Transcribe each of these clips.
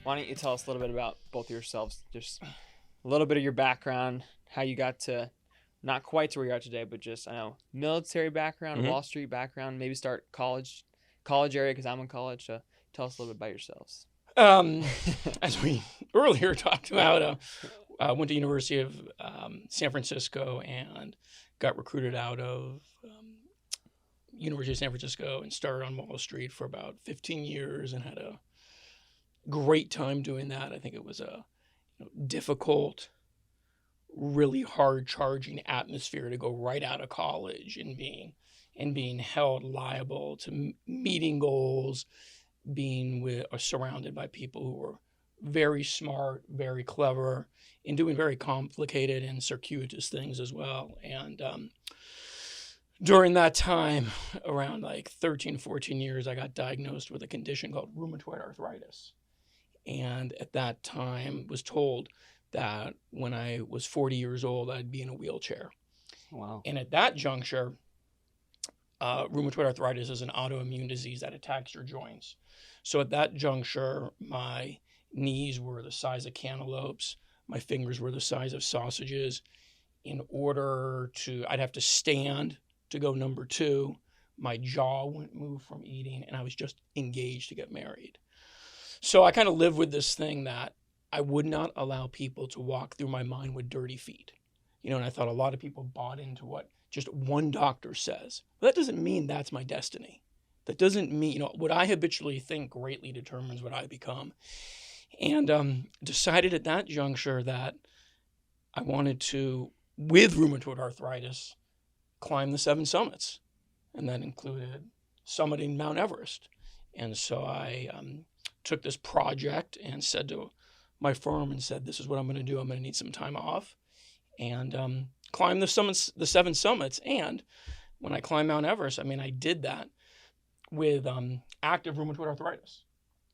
why don't you tell us a little bit about both of yourselves, just a little bit of your background, how you got to not quite to where you are today, but just, I know, military background, Wall Street background, maybe start college area, because I'm in college. So tell us a little bit about yourselves. As we earlier talked about, went to University of San Francisco and got recruited out of University of San Francisco and started on Wall Street for about 15 years and had a great time doing that. I think it was a difficult, really hard charging atmosphere to go right out of college and being held liable to meeting goals, being surrounded by people who were very smart, very clever, and doing very complicated and circuitous things as well. And during that time, around like 13, 14 years, I got diagnosed with a condition called rheumatoid arthritis. And at that time was told that when I was 40 years old, I'd be in a wheelchair. Wow. And at that juncture, rheumatoid arthritis is an autoimmune disease that attacks your joints. So at that juncture, my knees were the size of cantaloupes. My fingers were the size of sausages. In order to, I'd have to stand to go number 2. My jaw wouldn't move from eating, and I was just engaged to get married. So I kind of lived with this thing that I would not allow people to walk through my mind with dirty feet. And I thought a lot of people bought into what just one doctor says. But that doesn't mean that's my destiny. That doesn't mean, what I habitually think greatly determines what I become. And decided at that juncture that I wanted to, with rheumatoid arthritis, climb the 7 summits. And that included summiting Mount Everest. And so I took this project and said to my firm and said, this is what I'm going to do. I'm going to need some time off. And climb the 7 summits. And when I climbed Mount Everest, I did that with active rheumatoid arthritis.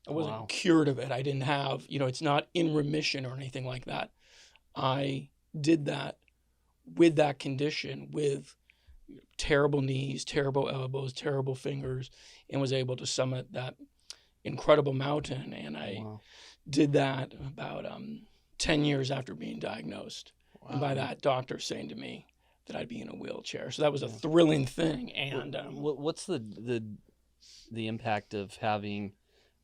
I wasn't cured of it. I didn't have, it's not in remission or anything like that. I did that with that condition, with terrible knees, terrible elbows, terrible fingers, and was able to summit that incredible mountain. And I did that about 10 years after being diagnosed. Wow. And by that, doctor saying to me that I'd be in a wheelchair. So that was a thrilling thing. And what's the impact of having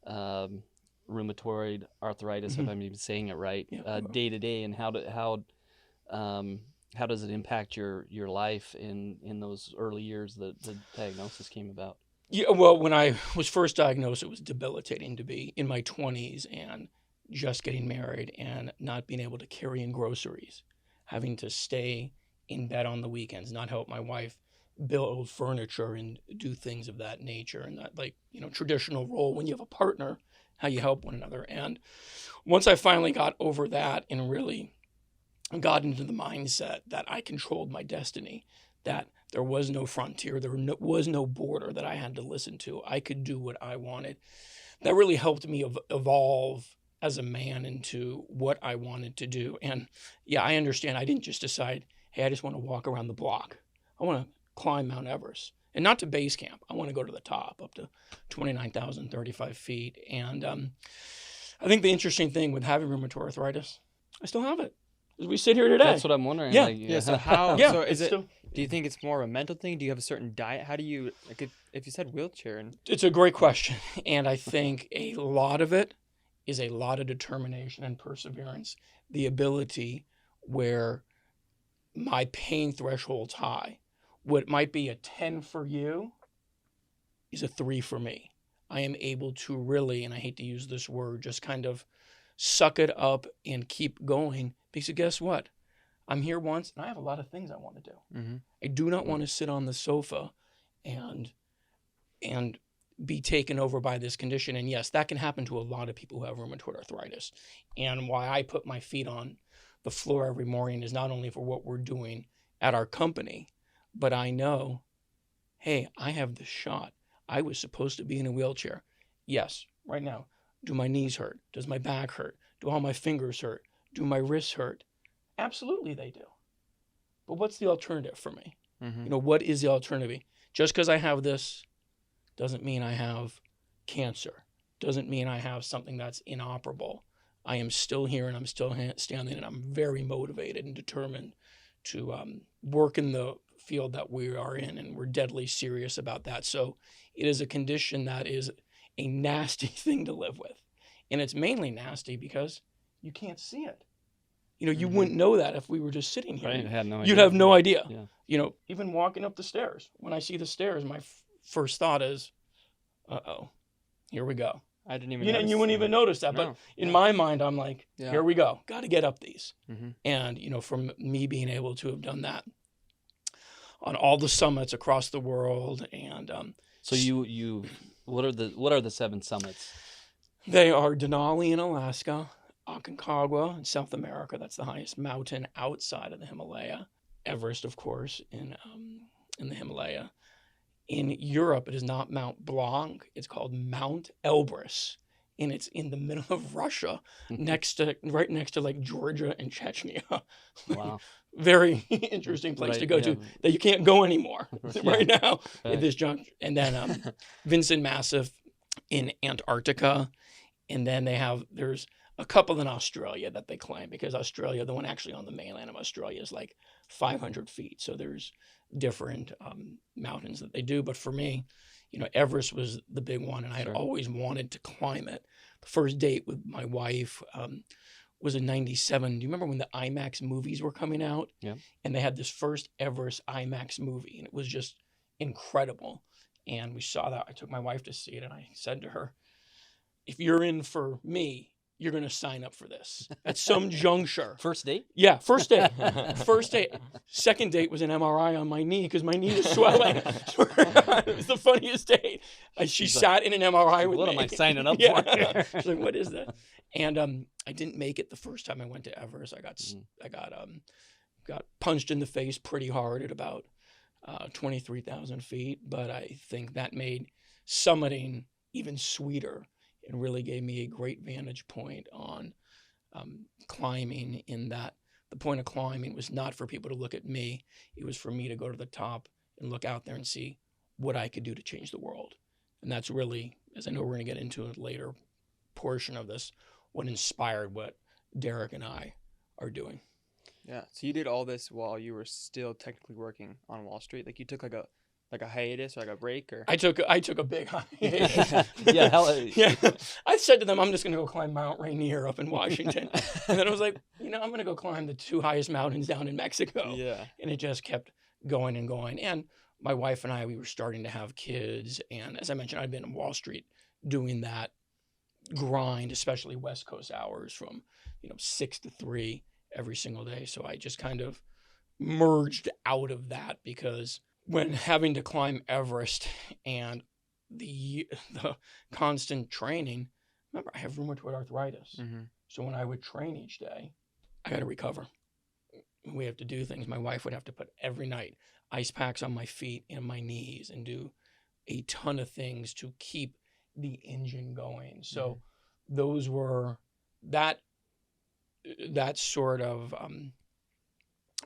rheumatoid arthritis, if I'm even saying it right, day to day, and how does it impact your life in those early years that the diagnosis came about? Yeah, well, when I was first diagnosed, it was debilitating to be in my 20s and just getting married and not being able to carry in groceries, having to stay in bed on the weekends, not help my wife build furniture and do things of that nature, and that traditional role when you have a partner, how you help one another. And once I finally got over that and really got into the mindset that I controlled my destiny, that there was no frontier, was no border that I had to listen to. I could do what I wanted. That really helped me evolve as a man into what I wanted to do. And I understand. I didn't just decide, hey, I just want to walk around the block. I want to climb Mount Everest, and not to base camp. I want to go to the top, up to 29,035 feet. And I think the interesting thing with having rheumatoid arthritis, I still have it. As we sit here today. That's what I'm wondering. Yeah. So how? Yeah, so is it? Do you think it's more of a mental thing? Do you have a certain diet? How do you, if you said wheelchair? It's a great question. And I think a lot of it is a lot of determination and perseverance. The ability where my pain threshold's high. What might be a 10 for you is a 3 for me. I am able to really, and I hate to use this word, just kind of suck it up and keep going. Because guess what? I'm here once, and I have a lot of things I want to do. Mm-hmm. I do not want to sit on the sofa and be taken over by this condition. And yes, that can happen to a lot of people who have rheumatoid arthritis. And why I put my feet on the floor every morning is not only for what we're doing at our company, but I know, hey, I have this shot. I was supposed to be in a wheelchair. Yes, right now. Do my knees hurt? Does my back hurt? Do all my fingers hurt? Do my wrists hurt? Absolutely they do. But what's the alternative for me? Mm-hmm. What is the alternative? Just because I have this doesn't mean I have cancer. doesn't mean I have something that's inoperable. I am still here and I'm still standing, and I'm very motivated and determined to work in the field that we are in, and we're deadly serious about that. So it is a condition that is a nasty thing to live with. And it's mainly nasty because you can't see it. You know, you wouldn't know that if we were just sitting here. Right, I had no idea. You'd have no idea. Yeah. You know, even walking up the stairs, when I see the stairs, my first thought is, uh-oh, here we go. I didn't even You know, notice. you wouldn't even notice that. No. But in my mind, I'm like, Yeah. here we go. Got to get up these. Mm-hmm. And, you know, from me being able to have done that on all the summits across the world. And So you what are the 7 summits? they are Denali in Alaska, Aconcagua in South America. That's the highest mountain outside of the Himalaya. Everest, of course, in the Himalaya. In Europe, it is not Mount Blanc. It's called Mount Elbrus, and it's in the middle of Russia, right next to like Georgia and Chechnya. Wow. Very interesting place to go to that you can't go anymore right now at this juncture. And then Vincent Massif in Antarctica, and then there's a couple in Australia that they claim, because Australia, the one actually on the mainland of Australia, is like 500 feet. So there's different mountains that they do. But for me, you know, Everest was the big one, and I had always wanted to climb it. The first date with my wife was in '97. Do you remember when the IMAX movies were coming out? Yeah. And they had this first Everest IMAX movie, and it was just incredible. And we saw that. I took my wife to see it, and I said to her, if you're in for me, you're going to sign up for this at some juncture. First date? Yeah, first date. First date. Second date was an MRI on my knee because my knee was swelling. It was the funniest date. She sat in an MRI with me. What am I signing up for? She's like, what is that? And I didn't make it the first time I went to Everest. I got punched in the face pretty hard at about 23,000 feet. But I think that made summiting even sweeter. It really gave me a great vantage point on climbing, in that the point of climbing was not for people to look at me. It was for me to go to the top and look out there and see what I could do to change the world. And that's really, as I know we're going to get into a later portion of this, what inspired what Derek and I are doing. Yeah. So you did all this while you were still technically working on Wall Street? Like you took like a hiatus or like a break? Or I took a big hiatus. Yeah. I said to them, I'm just going to go climb Mount Rainier up in Washington. And then I was like, I'm going to go climb the 2 highest mountains down in Mexico. Yeah. And it just kept going and going. And my wife and I, we were starting to have kids. And as I mentioned, I'd been on Wall Street doing that grind, especially West Coast hours from 6 to 3 every single day. So I just kind of merged out of that, because when having to climb Everest and the constant training, remember, I have rheumatoid arthritis. Mm-hmm. So when I would train each day, I got to recover. We have to do things. My wife would have to put every night ice packs on my feet and my knees and do a ton of things to keep the engine going. So those were that sort of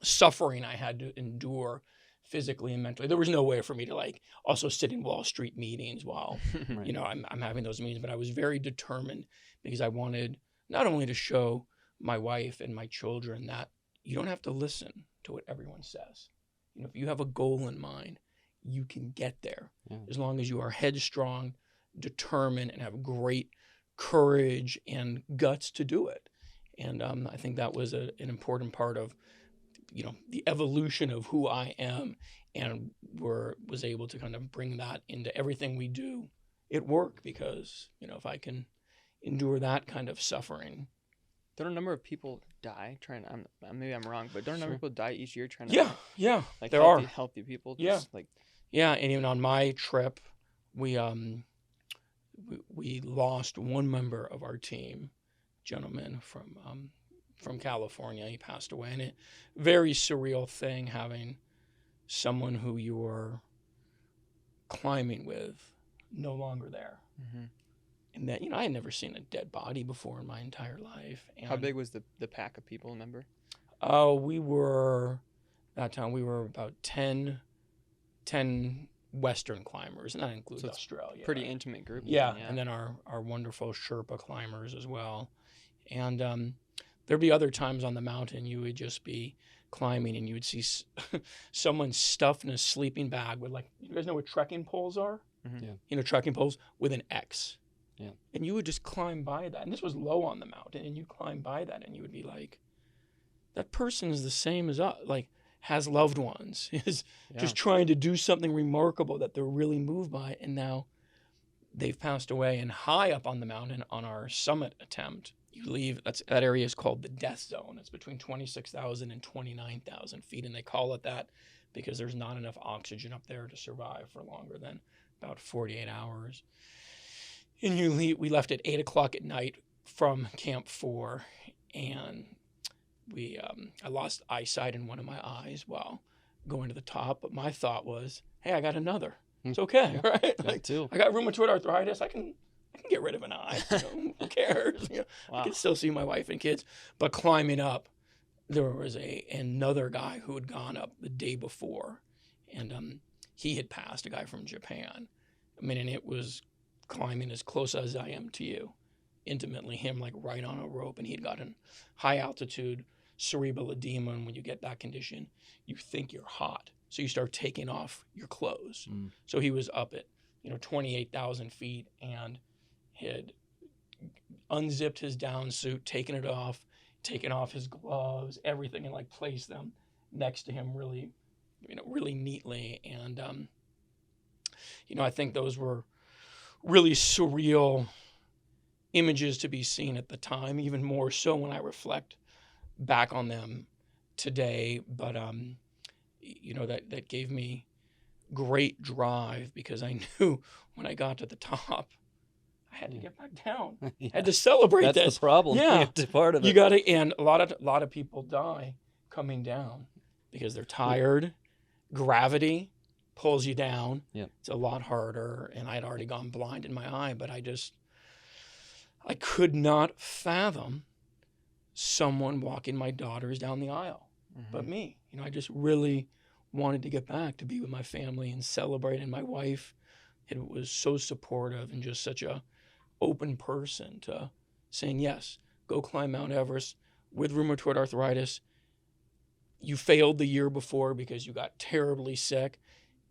suffering I had to endure physically and mentally. There was no way for me to also sit in Wall Street meetings while Right. I'm having those meetings, but I was very determined, because I wanted not only to show my wife and my children that you don't have to listen to what everyone says. If you have a goal in mind, you can get there. Yeah. As long as you are headstrong, determined, and have great courage and guts to do it. And I think that was an important part of the evolution of who I am, and was able to kind of bring that into everything we do at work, because, if I can endure that kind of suffering. Don't a number of people die trying to, maybe I'm wrong, but don't a number of people die each year trying to, Yeah, like there healthy people? Yeah. Yeah. And even on my trip, we lost one member of our team, gentleman from California. He passed away, and very surreal thing, having someone who you were climbing with no longer there. Mm-hmm. And that, I had never seen a dead body before in my entire life. And How big was the pack of people, remember? that time we were about 10 Western climbers, and that includes So it's Australia. Pretty intimate group. Yeah, then, and then our wonderful Sherpa climbers as well. And there'd be other times on the mountain you would just be climbing and you would see someone stuffed in a sleeping bag with, like, you guys know what trekking poles are? Mhm. Yeah. You know, trekking poles with an X. Yeah. And you would just climb by that. And this was low on the mountain, and you climb by that and you would be like, that person is the same as us, like, has loved ones, is just trying to do something remarkable that they're really moved by, and now they've passed away. And high up on the mountain on our summit attempt, you leave, that area is called the death zone. It's between 26,000 and 29,000 feet, and they call it that because there's not enough oxygen up there to survive for longer than about 48 hours. And you leave, we left at 8 o'clock at night from Camp 4, and I lost eyesight in one of my eyes while going to the top. But my thought was, hey, I got another. It's okay, right? Like, too. I got rheumatoid arthritis. I can get rid of an eye. You know, who cares? You know, I can still see my wife and kids. But climbing up, there was another guy who had gone up the day before, and he had passed, a guy from Japan. I mean, and it was climbing as close as I am to you, intimately, him like right on a rope, and he'd gotten high altitude cerebral edema, and when you get that condition, you think you're hot, so you start taking off your clothes. So he was up at 28,000 feet and had unzipped his down suit, taken off his gloves, everything, and like placed them next to him really neatly. And I think those were really surreal images to be seen at the time, even more so when I reflect back on them today. But that gave me great drive, because I knew when I got to the top, I had to get back down. Yeah. I had to celebrate That's this. the problem. Yeah, It's part of it. You got to, and a lot of people die coming down because they're tired. Gravity pulls you down. Yep. It's a lot harder, and I'd already gone blind in my eye, but I could not fathom someone walking my daughters down the aisle, but me. I just really wanted to get back to be with my family and celebrate. And my wife, it was so supportive and just such a open person to saying, yes, go climb Mount Everest with rheumatoid arthritis. You failed the year before because you got terribly sick.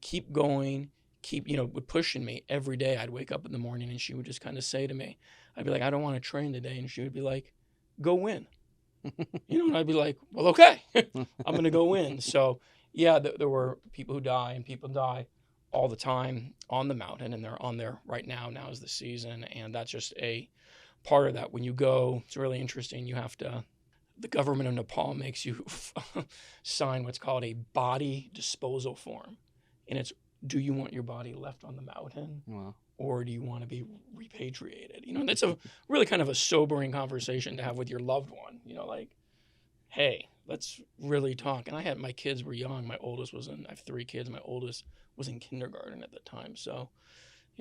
Keep going. Would pushing me every day. I'd wake up in the morning and she would just kind of say to me, I'd be like, I don't want to train today. And she would be like, go win. And I'd be like, well, okay, I'm going to go win. So yeah, there were people who die, and people die all the time on the mountain, and they're on there right now. Now is the season, and that's just a part of that. When you go, it's really interesting. The government of Nepal makes you sign what's called a body disposal form. And it's, do you want your body left on the mountain? Wow. Or do you want to be repatriated? That's a really kind of a sobering conversation to have with your loved one. Like, hey, let's really talk. And my kids were young. My oldest I have 3 kids. My oldest was in kindergarten at the time. So,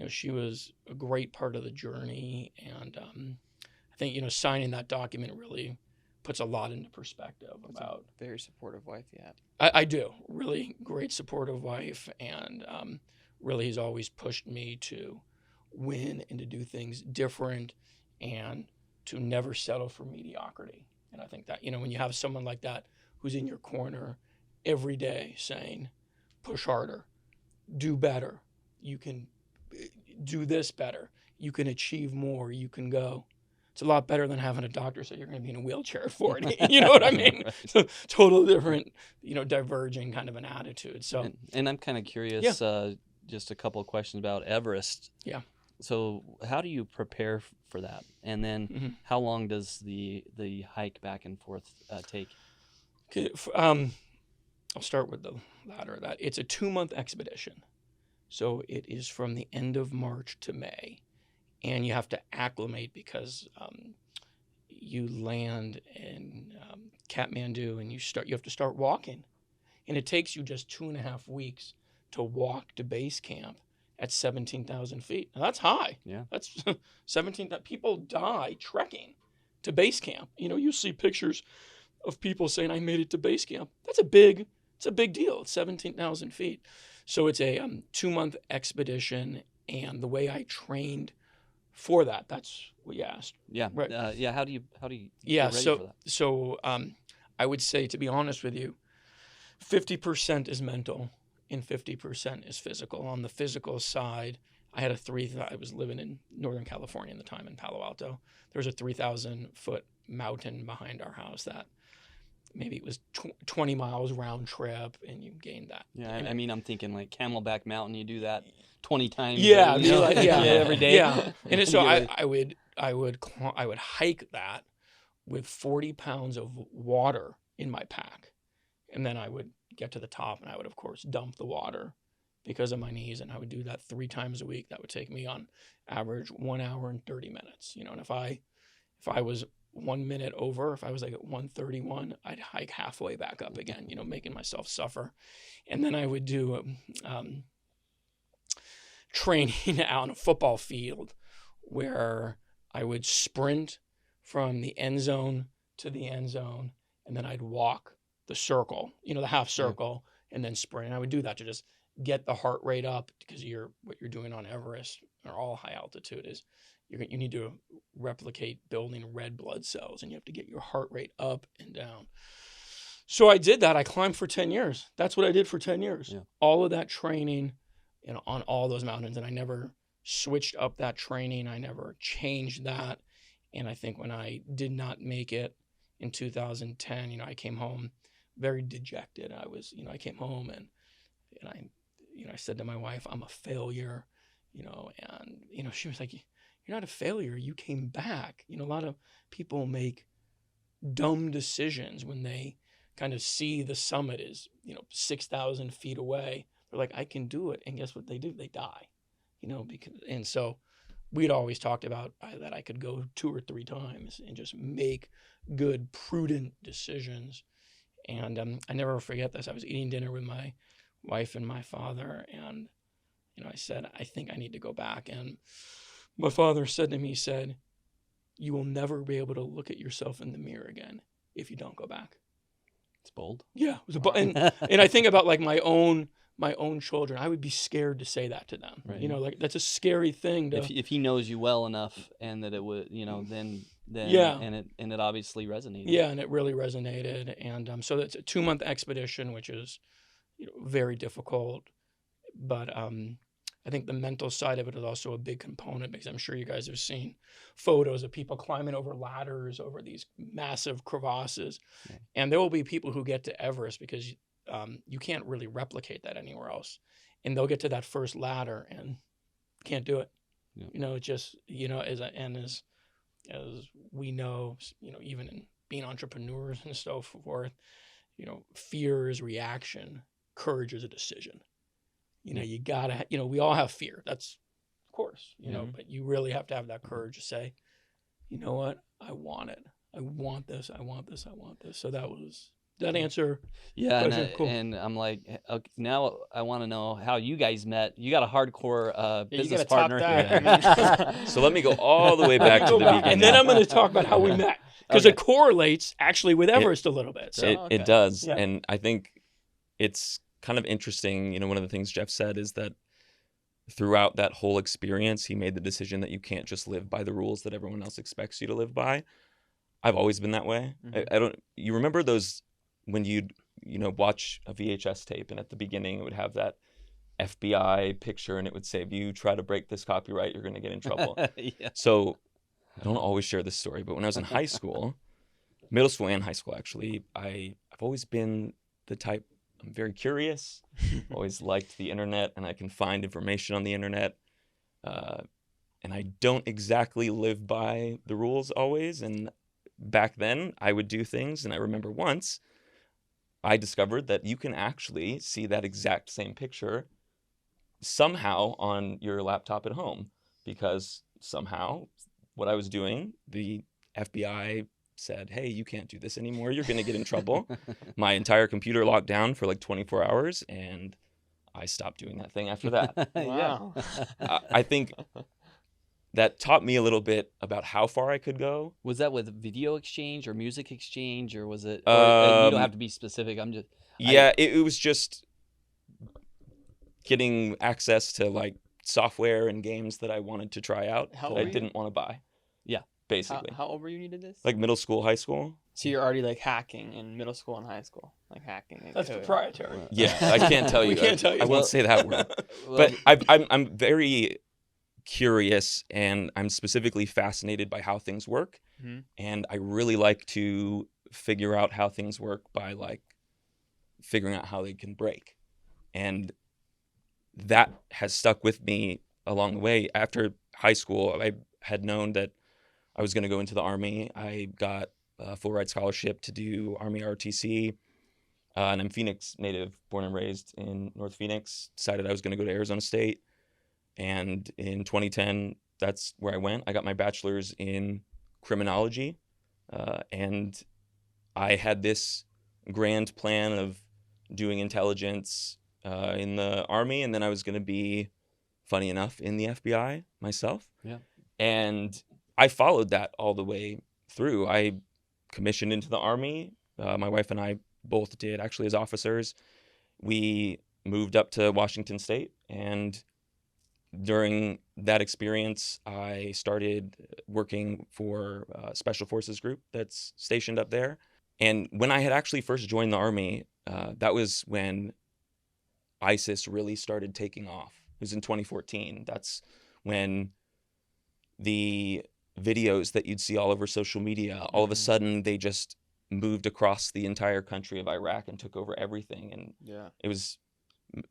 she was a great part of the journey. And I think, signing that document really puts a lot into perspective about. A very supportive wife, yeah. I do. Really great supportive wife. And really has always pushed me to win and to do things different and to never settle for mediocrity. And I think that, when you have someone like that who's in your corner every day saying, push harder, do better, you can do this better, you can achieve more, you can go. It's a lot better than having a doctor say you're going to be in a wheelchair at 40. You know what I mean? Right. So total different, diverging kind of an attitude. So, and I'm kind of curious, just a couple of questions about Everest. Yeah. So how do you prepare for that? And then how long does the hike back and forth take? Okay, I'll start with the latter of that. It's a 2-month expedition. So it is from the end of March to May. And you have to acclimate because you land in Kathmandu and you have to start walking. And it takes you just 2.5 weeks to walk to base camp at 17,000 feet. Now that's high. Yeah. That's 17. People die trekking to base camp. You see pictures of people saying, I made it to base camp. It's a big deal. It's 17,000 feet. So it's a 2-month expedition, and the way I trained for that's what you asked. Yeah. Right. How do you Yeah. get ready for that? So I would say, to be honest with you, 50% is mental and 50% is physical. On the physical side, I had I was living in Northern California at the time, in Palo Alto. There was a 3,000-foot mountain behind our house that maybe it was 20 miles round trip, and you gained that. Yeah, I mean, I'm thinking like Camelback Mountain. You do that 20 times. Yeah, every day. Yeah, and so I would hike that with 40 pounds of water in my pack, and then I would get to the top, and I would of course dump the water because of my knees, and I would do that 3 times a week. That would take me on average 1 hour and 30 minutes. And if I was 1 minute over, if I was like at 131, I'd hike halfway back up again, making myself suffer. And then I would do training out on a football field where I would sprint from the end zone to the end zone, and then I'd walk the circle, the half circle, and then sprint. And I would do that to just get the heart rate up, because what you're doing on Everest or all high altitude is you need to replicate building red blood cells, and you have to get your heart rate up and down. So I did that. I climbed for 10 years. That's what I did for 10 years. Yeah. All of that training, on all those mountains. And I never switched up that training. I never changed that. And I think when I did not make it in 2010, I came home very dejected. I came home and I said to my wife, I'm a failure, and she was like, you're not a failure. You came back. A lot of people make dumb decisions when they kind of see the summit is, 6,000 feet away. They're like, I can do it. And guess what they do? They die, and so we'd always talked about that I could go 2 or 3 times and just make good, prudent decisions. And I never forget this. I was eating dinner with my wife and my father, and, I said, I think I need to go back. And my father said to me, he said, you will never be able to look at yourself in the mirror again if you don't go back. It's bold. Yeah. It was and I think about like my own children. I would be scared to say that to them. Right. That's a scary thing. If he knows you well enough, and that it would, then yeah. And it obviously resonated. Yeah. And it really resonated. And so it's a 2-month expedition, which is, very difficult. But I think the mental side of it is also a big component, because I'm sure you guys have seen photos of people climbing over ladders over these massive crevasses. Yeah. And there will be people who get to Everest because you can't really replicate that anywhere else. And they'll get to that first ladder and can't do it. Yeah. It just, as we know, even in being entrepreneurs and so forth, fear is reaction, courage is a decision. You gotta, we all have fear. That's, of course, but you really have to have that courage to say, you know what? I want it. I want this. I want this. I want this. So that answer. Yeah. Cool. And I'm like, okay, now I want to know how you guys met. You got a hardcore business partner here. So let me go all the way back to the beginning. And then I'm going to talk about how we met, because it correlates actually with Everest a little bit. So. It does. Yeah. And I think it's kind of interesting. One of the things Jeff said is that throughout that whole experience, he made the decision that you can't just live by the rules that everyone else expects you to live by. I've always been that way. Mm-hmm. You remember those when you'd, watch a VHS tape, and at the beginning it would have that FBI picture, and it would say, if you try to break this copyright, you're going to get in trouble. Yeah. So I don't always share this story, but when I was in high school, middle school and high school actually, I've always been the type, I'm very curious, always liked the internet, and I can find information on the internet. And I don't exactly live by the rules always. And back then I would do things, and I remember once I discovered that you can actually see that exact same picture somehow on your laptop at home, because somehow what I was doing, the FBI said, hey, you can't do this anymore. You're going to get in trouble. My entire computer locked down for like 24 hours, and I stopped doing that thing after that. Wow. I think that taught me a little bit about how far I could go. Was that with video exchange or music exchange, or was it? Or, you don't have to be specific. I'm just. Yeah, it was just. getting access to like software and games that I wanted to try out How that old I were you? didn't want to buy. Yeah. Basically. How old were you when you did this? Like middle school, high school. So you're already like hacking in middle school and high school, like hacking. And That's code. proprietary. Yeah, I can't tell you. We can't tell you. I won't say that word. Well, But I'm very curious, and I'm specifically fascinated by how things work. Mhm. And I really like to figure out how things work by like figuring out how they can break. And that has stuck with me along the way. After high school, I had known that I was going to go into the Army. I got a full ride scholarship to do Army ROTC. And I'm Phoenix native, born and raised in North Phoenix. Decided I was going to go to Arizona State. And in 2010, that's where I went. I got my bachelor's in criminology. And I had this grand plan of doing intelligence in the Army. And then I was going to be, funny enough, in the FBI myself. Yeah. And I followed that all the way through. I commissioned into the Army. My wife and I both did, actually, as officers. We moved up to Washington State, and during that experience, I started working for a Special Forces group that's stationed up there. And when I had actually first joined the Army, that was when ISIS really started taking off. It was in 2014. That's when the videos that you'd see all over social media, all of a sudden they just moved across the entire country of Iraq and took over everything. And Yeah. it was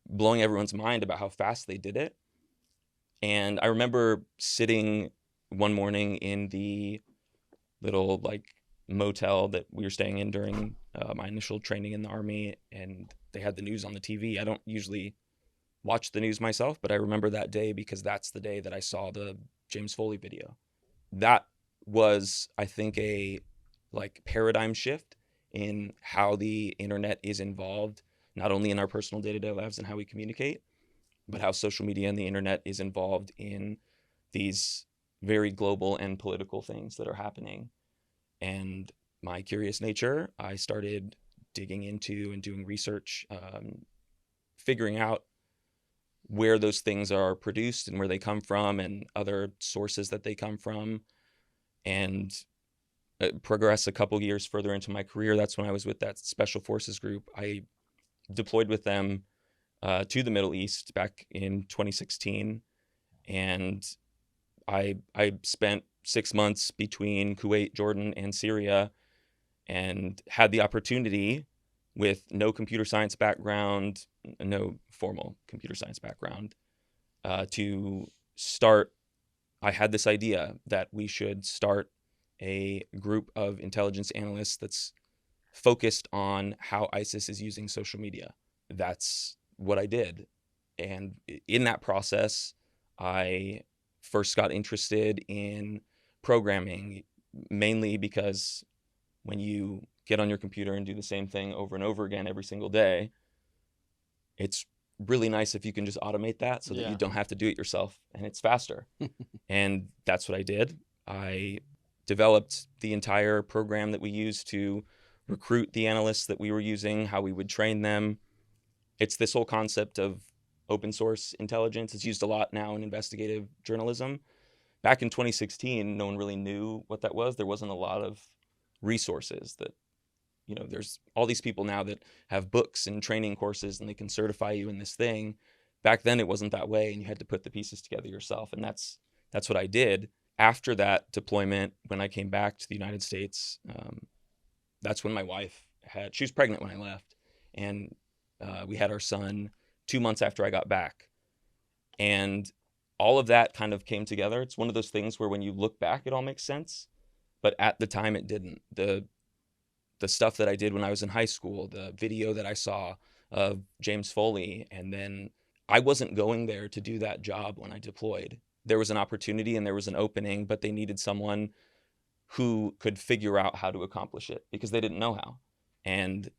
blowing everyone's mind about how fast they did it. And I remember sitting one morning in the little like motel that we were staying in during my initial training in the Army, and they had the news on the TV. I don't usually watch the news myself, but I remember that day because that's the day that I saw the James Foley video. That was, I think, a like paradigm shift in how the internet is involved, not only in our personal day-to-day lives and how we communicate, but how social media and the internet is involved in these very global and political things that are happening. And my curious nature, I started digging into and doing research, figuring out where those things are produced and where they come from and other sources that they come from, and progress a couple years further into my career. That's when I was with that Special Forces group. I deployed with them to the Middle East back in 2016, and I spent 6 months between Kuwait, Jordan, and Syria, and had the opportunity, with no computer science background, no formal computer science background, to start. I had this idea that we should start a group of intelligence analysts that's focused on how ISIS is using social media. That's what I did. And in that process, I first got interested in programming, mainly because when you get on your computer and do the same thing over and over again every single day, it's really nice if you can just automate that so that you don't have to do it yourself, and it's faster. And that's what I did. I developed the entire program that we used to recruit the analysts that we were using, how we would train them. It's this whole concept of open source intelligence. It's used a lot now in investigative journalism. Back in 2016, no one really knew what that was. There wasn't a lot of resources that, there's all these people now that have books and training courses and they can certify you in this thing. Back then it wasn't that way, and you had to put the pieces together yourself. And that's what I did. After that deployment, when I came back to the United States, that's when my wife she was pregnant when I left, and we had our son 2 months after I got back. And all of that kind of came together. It's one of those things where when you look back, it all makes sense. But at the time, it didn't. The stuff that I did when I was in high school, the video that I saw of James Foley, and then I wasn't going there to do that job when I deployed. There was an opportunity and there was an opening, but they needed someone who could figure out how to accomplish it because they didn't know how. And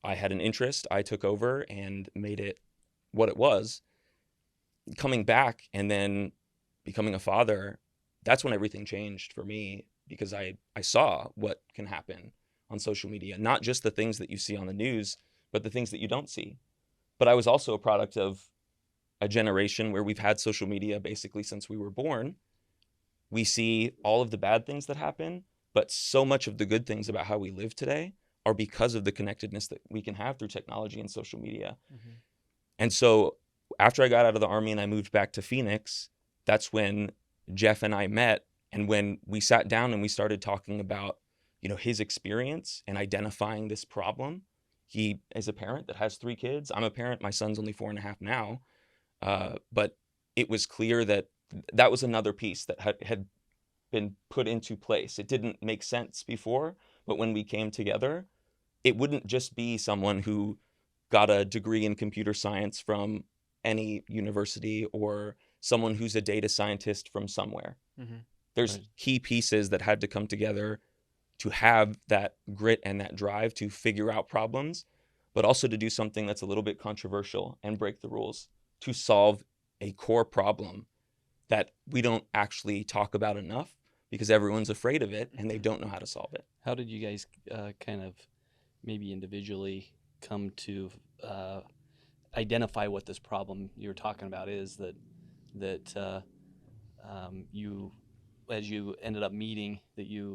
I had an interest. I took over and made it what it was. Coming back and then becoming a father, that's when everything changed for me, because I saw what can happen on social media, not just the things that you see on the news, but the things that you don't see. But I was also a product of a generation where we've had social media basically since we were born. We see all of the bad things that happen, but so much of the good things about how we live today are because of the connectedness that we can have through technology and social media. Mm-hmm. And so after I got out of the Army and I moved back to Phoenix, that's when Jeff and I met. And when we sat down and we started talking about, his experience and identifying this problem. He is a parent that has 3 kids. I'm a parent. My son's only 4.5 now. But it was clear that that was another piece that had been put into place. It didn't make sense before, but when we came together, it wouldn't just be someone who got a degree in computer science from any university or someone who's a data scientist from somewhere. Mm-hmm. There's key pieces that had to come together to have that grit and that drive to figure out problems, but also to do something that's a little bit controversial and break the rules to solve a core problem that we don't actually talk about enough because everyone's afraid of it and they don't know how to solve it. How did you guys kind of maybe individually come to identify what this problem you're talking about is that you, as you ended up meeting,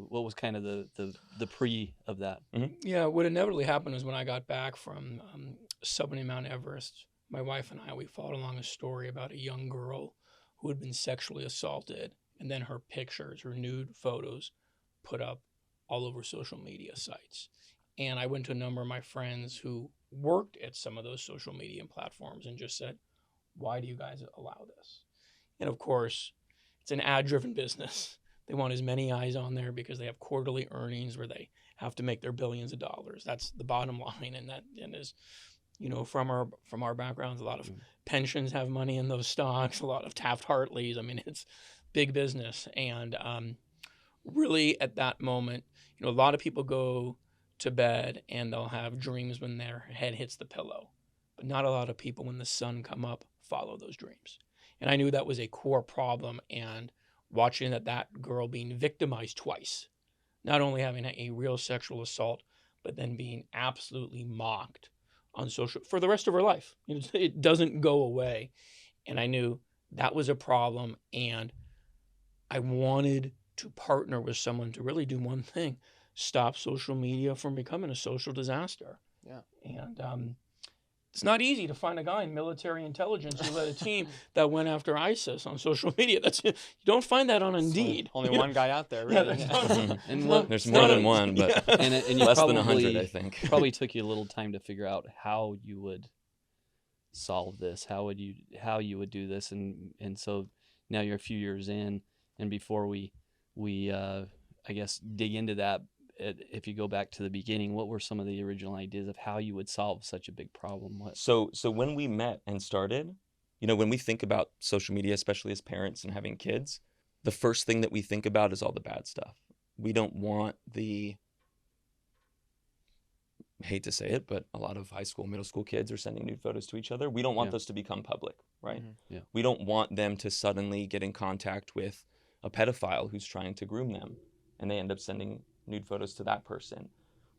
what was kind of the pre of that? Mm-hmm. Yeah, what inevitably happened was when I got back from summiting Mount Everest, my wife and I, we followed along a story about a young girl who had been sexually assaulted, and then her pictures, her nude photos, put up all over social media sites. And I went to a number of my friends who worked at some of those social media platforms and just said, why do you guys allow this? And of course, it's an ad-driven business. They want as many eyes on there because they have quarterly earnings where they have to make their billions of dollars. That's the bottom line. And is, from our backgrounds, a lot of pensions have money in those stocks, a lot of Taft-Hartleys. I mean, it's big business. And really at that moment, a lot of people go to bed and they'll have dreams when their head hits the pillow. But not a lot of people, when the sun come up, follow those dreams. And I knew that was a core problem. And watching that girl being victimized twice, not only having a real sexual assault, but then being absolutely mocked on social for the rest of her life. It doesn't go away. And I knew that was a problem. And I wanted to partner with someone to really do one thing: stop social media from becoming a social disaster. Yeah. And it's not easy to find a guy in military intelligence who led a team that went after ISIS on social media. You don't find that on Indeed. Only one guy out there, really. There's more than one, but and you less probably, than 100, I think. Probably took you a little time to figure out how you would solve this, how you would do this, and so now you're a few years in, and before we I guess dig into that, if you go back to the beginning, what were some of the original ideas of how you would solve such a big problem? So when we met and started, when we think about social media, especially as parents and having kids, the first thing that we think about is all the bad stuff. We don't want I hate to say it, but a lot of high school, middle school kids are sending nude photos to each other. We don't want those to become public, right? Mm-hmm. Yeah. We don't want them to suddenly get in contact with a pedophile who's trying to groom them, and they end up sending nude photos to that person.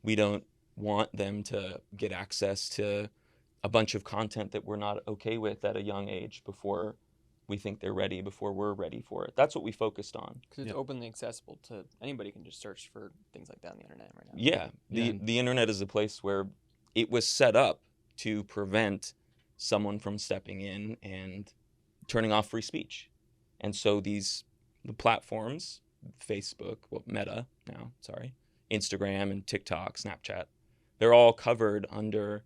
We don't want them to get access to a bunch of content that we're not okay with at a young age before we think they're ready, before we're ready for it. That's what we focused on. Because it's openly accessible to anybody. Can just search for things like that on the internet right now. Yeah. The internet is a place where it was set up to prevent someone from stepping in and turning off free speech. And so the platforms, Facebook, Meta now, Instagram and TikTok, Snapchat, they're all covered under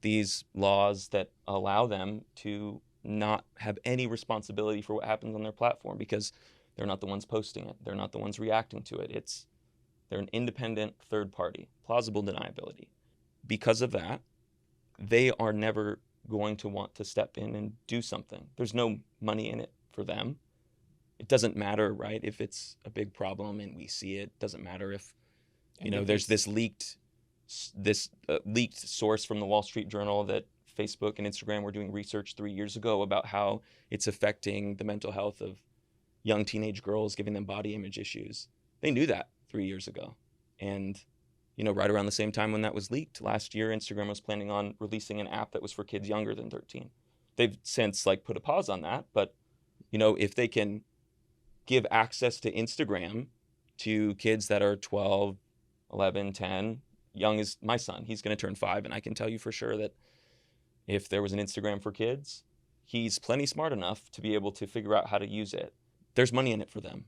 these laws that allow them to not have any responsibility for what happens on their platform because they're not the ones posting it. They're not the ones reacting to it. They're an independent third party, plausible deniability. Because of that, they are never going to want to step in and do something. There's no money in it for them. It doesn't matter, right, if it's a big problem and we see it. It doesn't matter if, there's this leaked source from the Wall Street Journal that Facebook and Instagram were doing research 3 years ago about how it's affecting the mental health of young teenage girls, giving them body image issues. They knew that 3 years ago. And, right around the same time when that was leaked, last year, Instagram was planning on releasing an app that was for kids younger than 13. they've since like put a pause on that. But, you know, if they can give access to Instagram to kids that are 12, 11, 10, young as my son, he's going to turn 5. And I can tell you for sure that if there was an Instagram for kids, he's plenty smart enough to be able to figure out how to use it. There's money in it for them,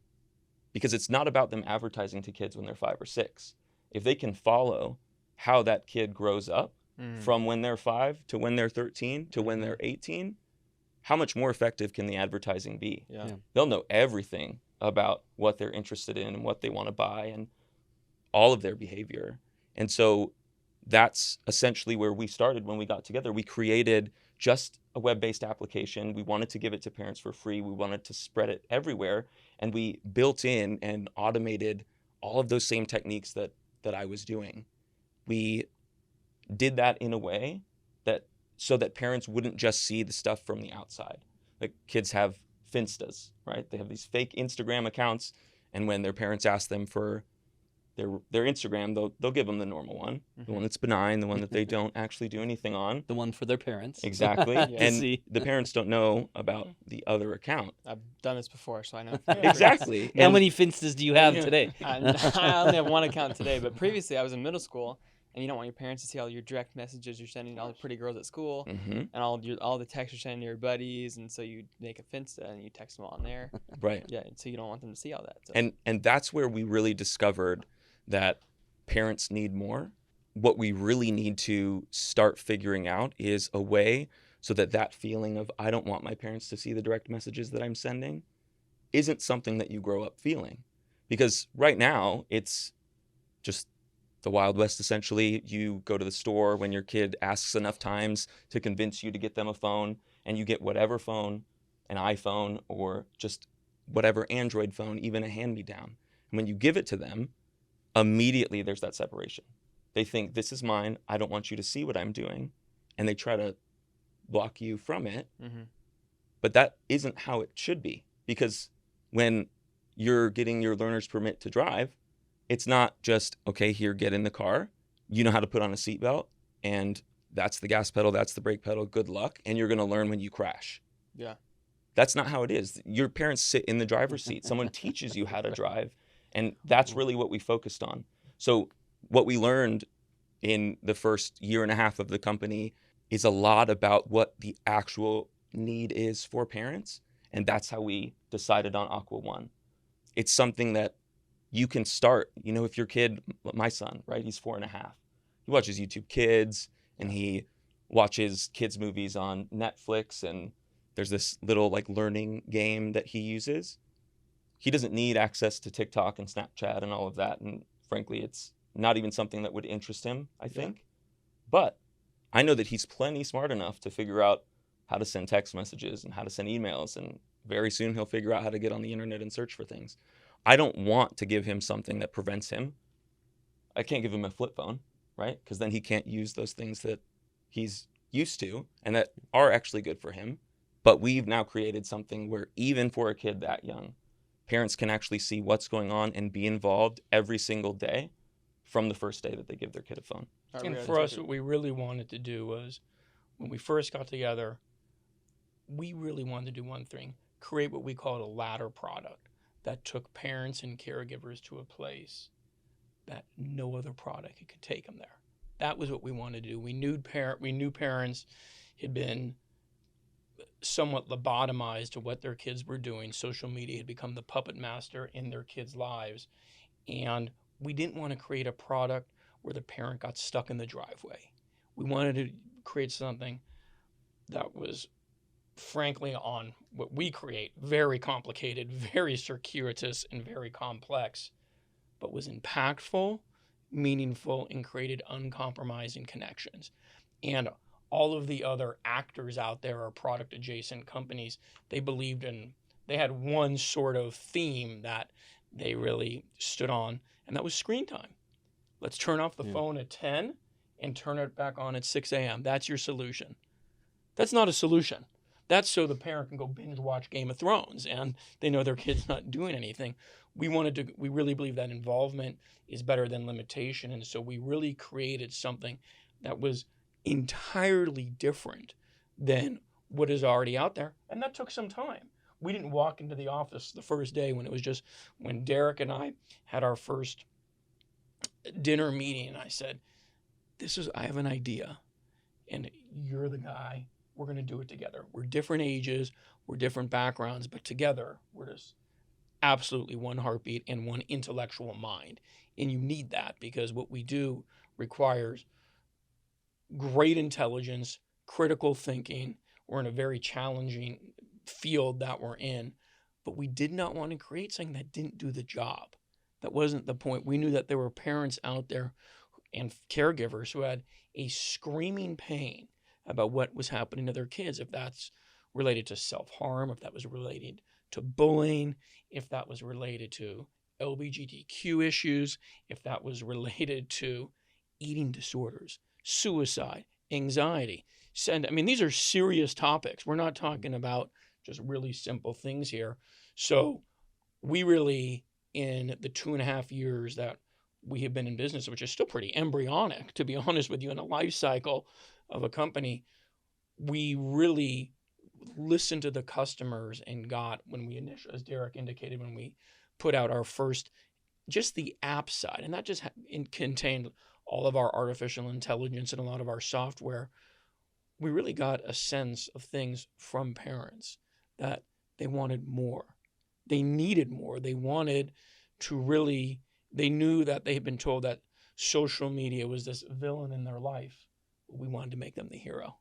because it's not about them advertising to kids when they're 5 or 6. If they can follow how that kid grows up from when they're 5 to when they're 13 to when they're 18, how much more effective can the advertising be? Yeah. They'll know everything about what they're interested in and what they want to buy and all of their behavior. And so that's essentially where we started when we got together. We created just a web-based application. We wanted to give it to parents for free. We wanted to spread it everywhere. And we built in and automated all of those same techniques that I was doing. We did that in a way that so that parents wouldn't just see the stuff from the outside. Like kids have Finstas, right? They have these fake Instagram accounts, and when their parents ask them for their Instagram, they'll give them the normal one, the one that's benign, the one that they don't actually do anything on. The one for their parents. Exactly. Yeah. And See. the parents don't know about the other account. I've done this before, so I know. Exactly. How And- many Finstas do you have today? I only have one account today, but previously I was in middle school, and you don't want your parents to see all your direct messages you're sending to all the pretty girls at school, Mhm. and all the texts you're sending to your buddies, and so you make a Finsta and you text them all on there. Right. Yeah, and so you don't want them to see all that. So. And that's where we really discovered that parents need more. What we really need to start figuring out is a way so that feeling of I don't want my parents to see the direct messages that I'm sending isn't something that you grow up feeling. Because right now it's just the Wild West, essentially. You go to the store when your kid asks enough times to convince you to get them a phone, and you get whatever phone, an iPhone or just whatever Android phone, even a hand-me-down. And when you give it to them, immediately there's that separation. They think, this is mine, I don't want you to see what I'm doing, and they try to block you from it. But that isn't how it should be, because when you're getting your learner's permit to drive, it's not just, okay, here, get in the car, you know how to put on a seatbelt, and that's the gas pedal, that's the brake pedal, good luck, and you're going to learn when you crash. Yeah. That's not how it is. Your parents sit in the driver's seat. Someone teaches you how to drive. And that's really what we focused on. So what we learned in the first year and a half of the company is a lot about what the actual need is for parents. And that's how we decided on Aqua One. It's something that you can start, you know, if your kid, my son, right, he's 4.5. He watches YouTube Kids and he watches kids movies on Netflix, and there's this little like learning game that he uses. He doesn't need access to TikTok and Snapchat and all of that. And frankly, it's not even something that would interest him, I think. But I know that he's plenty smart enough to figure out how to send text messages and how to send emails. And very soon he'll figure out how to get on the internet and search for things. I don't want to give him something that prevents him. I can't give him a flip phone, right? Because then he can't use those things that he's used to and that are actually good for him. But we've now created something where even for a kid that young, parents can actually see what's going on and be involved every single day from the first day that they give their kid a phone. And for us, what we really wanted to do was, when we first got together, we really wanted to do one thing: create what we called a ladder product that took parents and caregivers to a place that no other product could take them there. That was what we wanted to do. We knew parents had been somewhat lobotomized to what their kids were doing. Social media had become the puppet master in their kids' lives. And we didn't want to create a product where the parent got stuck in the driveway. We wanted to create something that was, frankly, on what we create, very complicated, very circuitous, and very complex, but was impactful, meaningful, and created uncompromising connections. And all of the other actors out there are product adjacent companies. They had one sort of theme that they really stood on, and that was screen time. Let's turn off the phone at 10 and turn it back on at 6 a.m. That's your solution. That's not a solution. That's so the parent can go binge watch Game of Thrones and they know their kid's not doing anything. We really believe that involvement is better than limitation. And so we really created something that was entirely different than what is already out there. And that took some time. We didn't walk into the office the first day when it was just when Derek and I had our first dinner meeting. And I said, I have an idea and you're the guy. We're going to do it together. We're different ages, we're different backgrounds, but together we're just absolutely one heartbeat and one intellectual mind. And you need that because what we do requires great intelligence, critical thinking. We're in a very challenging field that we're in, but we did not want to create something that didn't do the job. That wasn't the point. We knew that there were parents out there and caregivers who had a screaming pain about what was happening to their kids, if that's related to self-harm, if that was related to bullying, if that was related to LGBTQ issues, if that was related to eating disorders, suicide, anxiety. These are serious topics. We're not talking about just really simple things here. So we really, in the 2.5 years that we have been in business, which is still pretty embryonic, to be honest with you, in a life cycle of a company, we really listened to the customers and got, when we initially, as Derek indicated, when we put out our first, just the app side, and that just contained all of our artificial intelligence and a lot of our software, we really got a sense of things from parents that they wanted more. They needed more. They wanted to really, they knew that they had been told that social media was this villain in their life. We wanted to make them the hero.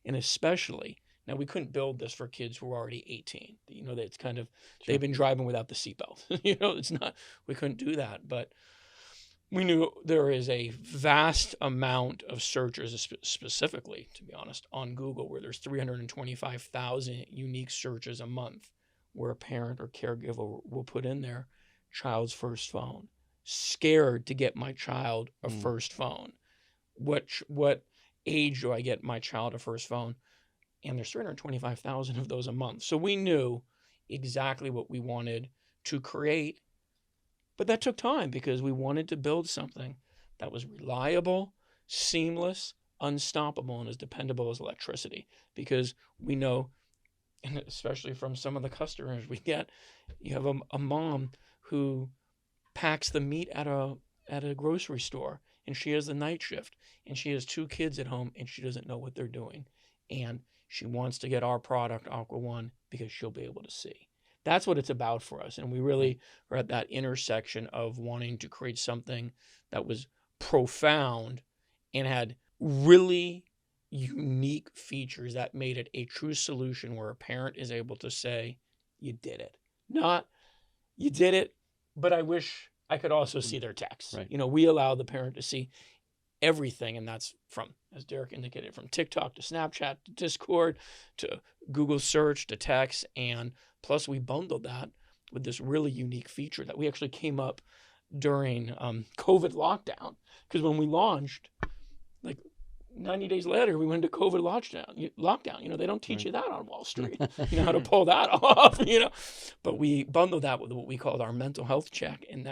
And especially, now we couldn't build this for kids who were already 18. That's kind of, They've been driving without the seatbelt. It's not, we couldn't do that. But we knew there is a vast amount of searches, specifically, to be honest, on Google, where there's 325,000 unique searches a month, where a parent or caregiver will put in their child's first phone. Scared to get my child a first phone. What age do I get my child a first phone? And there's 325,000 of those a month. So we knew exactly what we wanted to create. But that took time because we wanted to build something that was reliable, seamless, unstoppable, and as dependable as electricity. Because we know, and especially from some of the customers we get, you have a mom who packs the meat at a grocery store, and she has the night shift, and she has 2 kids at home, and she doesn't know what they're doing. And she wants to get our product, Aqua One, because she'll be able to see. That's what it's about for us. And we really are at that intersection of wanting to create something that was profound and had really unique features that made it a true solution where a parent is able to say, you did it. Not, you did it, but I wish I could also see their text. Right. We allow the parent to see everything, and that's from, as Derek indicated, from TikTok to Snapchat to Discord to Google search to text. And plus we bundled that with this really unique feature that we actually came up during COVID lockdown, because when we launched, like 90 days later, we went into COVID lockdown. They don't teach you that on Wall Street, how to pull that off, but we bundled that with what we called our mental health check. And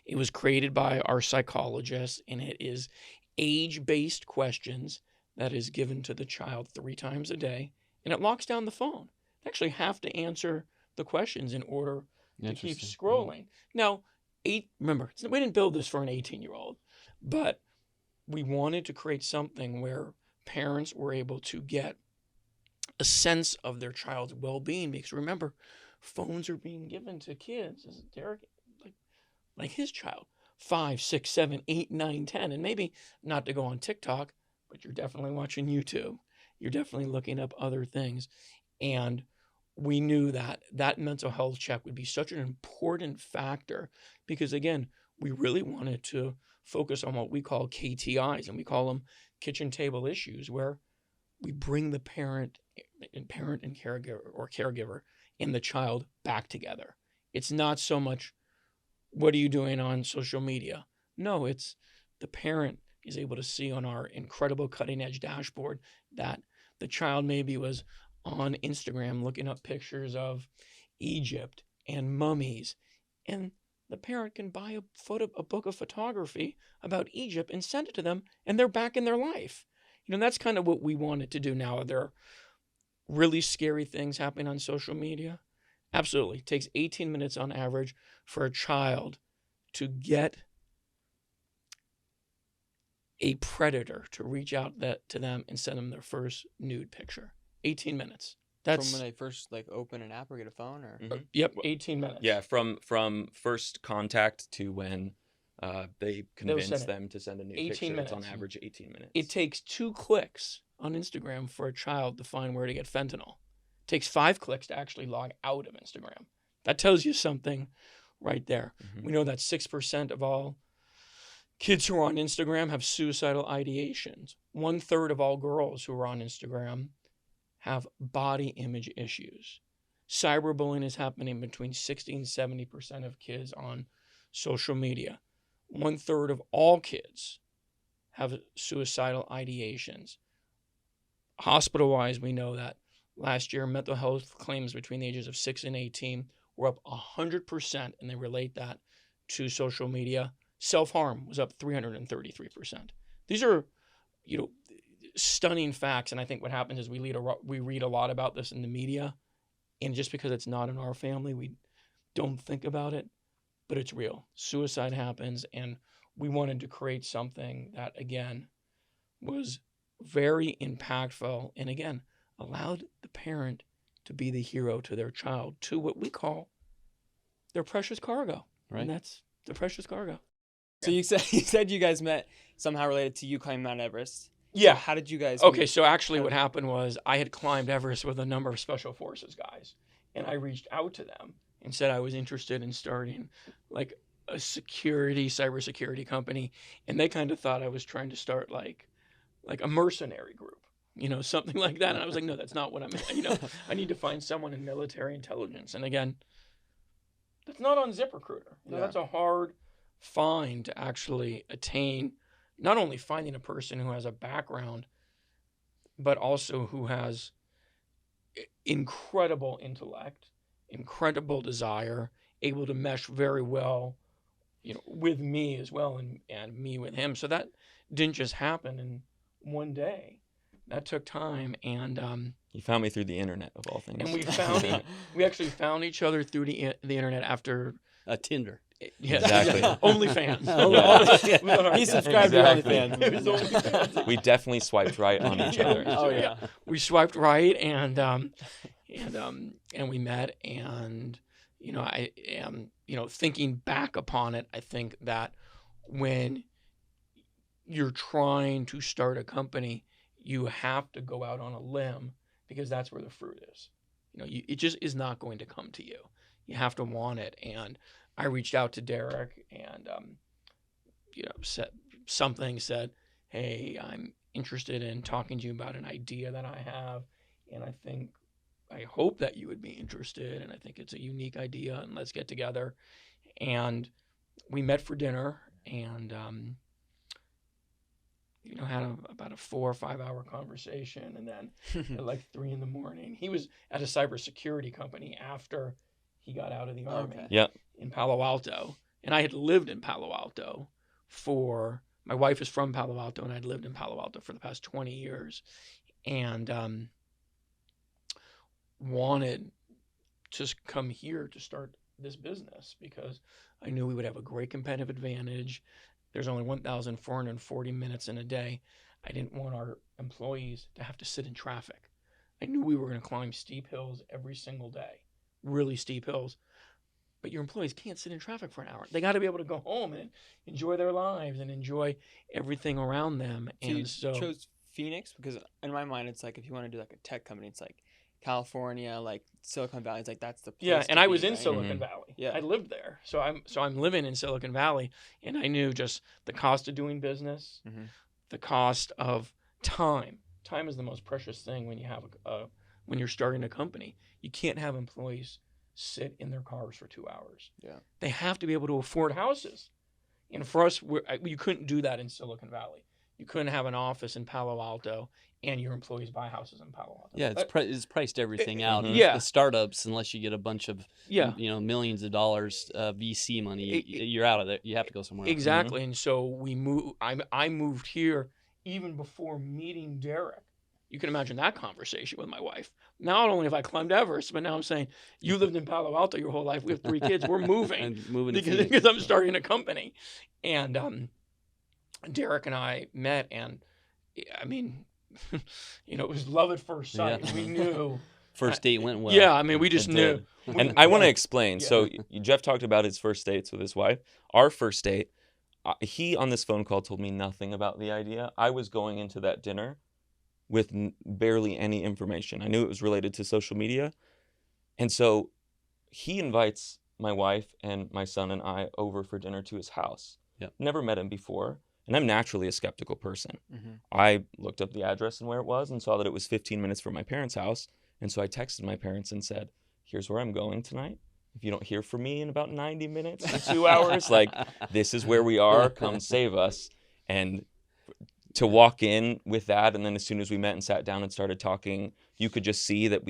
it was created by our psychologist, and it is age-based questions that is given to the child 3 times a day, and it locks down the phone. They actually have to answer the questions in order to keep scrolling. Now, remember, we didn't build this for an 18-year-old, but we wanted to create something where parents were able to get a sense of their child's well-being, because remember, phones are being given to kids, as Derek, like his child, 5, 6, 7, 8, 9, 10, and maybe not to go on TikTok, but you're definitely watching YouTube. You're definitely looking up other things. And we knew that mental health check would be such an important factor because, again, we really wanted to focus on what we call KTIs, and we call them kitchen table issues, where we bring the parent and caregiver and the child back together. It's not so much, what are you doing on social media? No, it's the parent is able to see on our incredible cutting edge dashboard that the child maybe was on Instagram looking up pictures of Egypt and mummies, and the parent can buy a book of photography about Egypt and send it to them, and they're back in their life. That's kind of what we wanted to do now. Are there really scary things happening on social media? Absolutely. It takes 18 minutes on average for a child to get a predator to reach out to them and send them their first nude picture. 18 minutes. That's from when they first like open an app or get a phone, or Yep, 18 minutes. Yeah, from first contact to when they convince send it. them to send a new 18 picture. minutes. It's on average 18 minutes. It takes 2 clicks on Instagram for a child to find where to get fentanyl. It takes 5 clicks to actually log out of Instagram. That tells you something right there. Mhm. We know that 6% of all kids who are on Instagram have suicidal ideations. 1/3 of all girls who are on Instagram have body image issues. Cyberbullying is happening between 60 and 70% of kids on social media. 1/3 of all kids have suicidal ideations. Hospital-wise, we know that last year, mental health claims between the ages of 6 and 18 were up 100%, and they relate that to social media. Self-harm was up 333%. These are, stunning facts, and I think what happens is we read a lot about this in the media, and just because it's not in our family, we don't think about it, but it's real. Suicide happens, and we wanted to create something that, again, was very impactful, and again, allowed the parent to be the hero to their child, to what we call their precious cargo. Right. And that's the precious cargo. So you said you guys met somehow related to you climbing Mount Everest. Yeah. So how did you guys Okay, meet? so actually what happened was I had climbed Everest with a number of Special Forces guys, and I reached out to them and said I was interested in starting like a cybersecurity company, and they kind of thought I was trying to start like a mercenary group, something like that. And I was like, no, that's not what I'm, I need to find someone in military intelligence. And again, that's not on ZipRecruiter. That's a hard find to actually attain. Not only finding a person who has a background, but also who has incredible intellect, incredible desire, able to mesh very well, with me as well, and me with him. So that didn't just happen in one day. That took time, and You found me through the internet, of all things. and we actually found each other through the internet after Tinder. Yeah, Exactly. OnlyFans. Yeah. He subscribed to Exactly. OnlyFans. It was OnlyFans. We definitely swiped right on each other. Oh yeah. We swiped right, and we met, and I am thinking back upon it, I think that when you're trying to start a company, you have to go out on a limb because that's where the fruit is. It just is not going to come to you. You have to want it. And I reached out to Derek and, said, hey, I'm interested in talking to you about an idea that I have. And I hope that you would be interested. And I think it's a unique idea, and let's get together. And we met for dinner and, had about a 4 or 5 hour conversation. And then at like 3 a.m, he was at a cybersecurity company after he got out of the Army. Okay. Yep. In Palo Alto. And I had lived in Palo Alto my wife is from Palo Alto, and I'd lived in Palo Alto for the past 20 years. And wanted to come here to start this business because I knew we would have a great competitive advantage. There's only 1,440 minutes in a day. I didn't want our employees to have to sit in traffic. I knew we were going to climb steep hills every single day, really steep hills. But your employees can't sit in traffic for an hour. They got to be able to go home and enjoy their lives and enjoy everything around them. So you chose Phoenix because in my mind, it's like if you want to do like a tech company, it's like California, like Silicon Valley. It's like that's the place and to I was be, in right? Silicon Valley. Yeah. I lived there, so I'm living in Silicon Valley, and I knew just the cost of doing business, the cost of time. Time is the most precious thing when you have when you're starting a company. You can't have employees sit in their cars for 2 hours. Yeah, they have to be able to afford houses, and for us, you couldn't do that in Silicon Valley. You couldn't have an office in Palo Alto and your employees buy houses in Palo Alto. Yeah, it's priced everything out. Yeah. The startups, unless you get a bunch of millions of dollars VC money, you're out of there. You have to go somewhere else. Exactly. And so we moved. I moved here even before meeting Derek. You can imagine that conversation with my wife. Not only have I climbed Everest, but now I'm saying, you lived in Palo Alto your whole life. We have 3 kids. We're moving And moving to Phoenix. because I'm starting a company. And Derek and I met, and I mean, it was love at first sight. Yeah. We knew. First date went well. Yeah, I mean, we just It knew. did. And I want to explain. So Jeff talked about his first dates with his wife. Our first date, he on this phone call told me nothing about the idea. I was going into that dinner with barely any information. I knew it was related to social media. And so he invites my wife and my son and I over for dinner to his house. Yep. Never met him before. And I'm naturally a skeptical person. Mm-hmm. I looked up the address and where it was and saw that it was 15 minutes from my parents' house. And so I texted my parents and said, here's where I'm going tonight. If you don't hear from me in about 90 minutes or 2 hours, like, this is where we are. Come save us. And to walk in with that, and then as soon as we met and sat down and started talking, you could just see that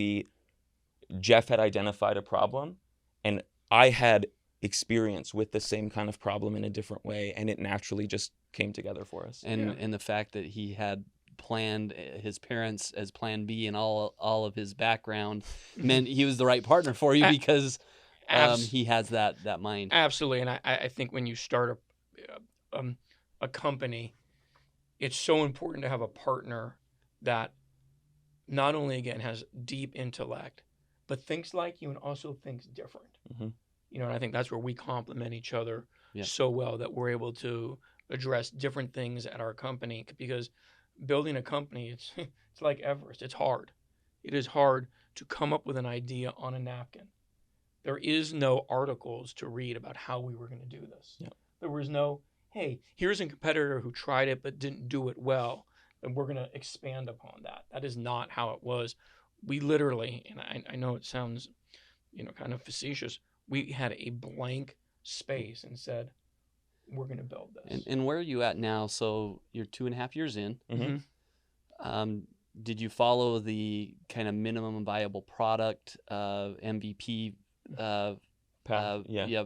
Jeff had identified a problem, and I had experience with the same kind of problem in a different way, and it naturally just came together for us. And the fact that he had planned his parents as plan B and all of his background meant he was the right partner for you because he has that mind. Absolutely. And I think when you start a company, it's so important to have a partner that not only, again, has deep intellect, but thinks like you and also thinks different. Mm-hmm. And I think that's where we complement each other Yeah. so well, that we're able to address different things at our company. Because building a company, it's like Everest. It's hard. It is hard to come up with an idea on a napkin. There is no articles to read about how we were going to do this. Yeah. There was no, hey, here's a competitor who tried it but didn't do it well, and we're going to expand upon that. That is not how it was. We literally, and I know it sounds, kind of facetious, we had a blank space and said, we're going to build this. And where are you at now? So you're 2.5 years in. Mm-hmm. Did you follow the kind of minimum viable product MVP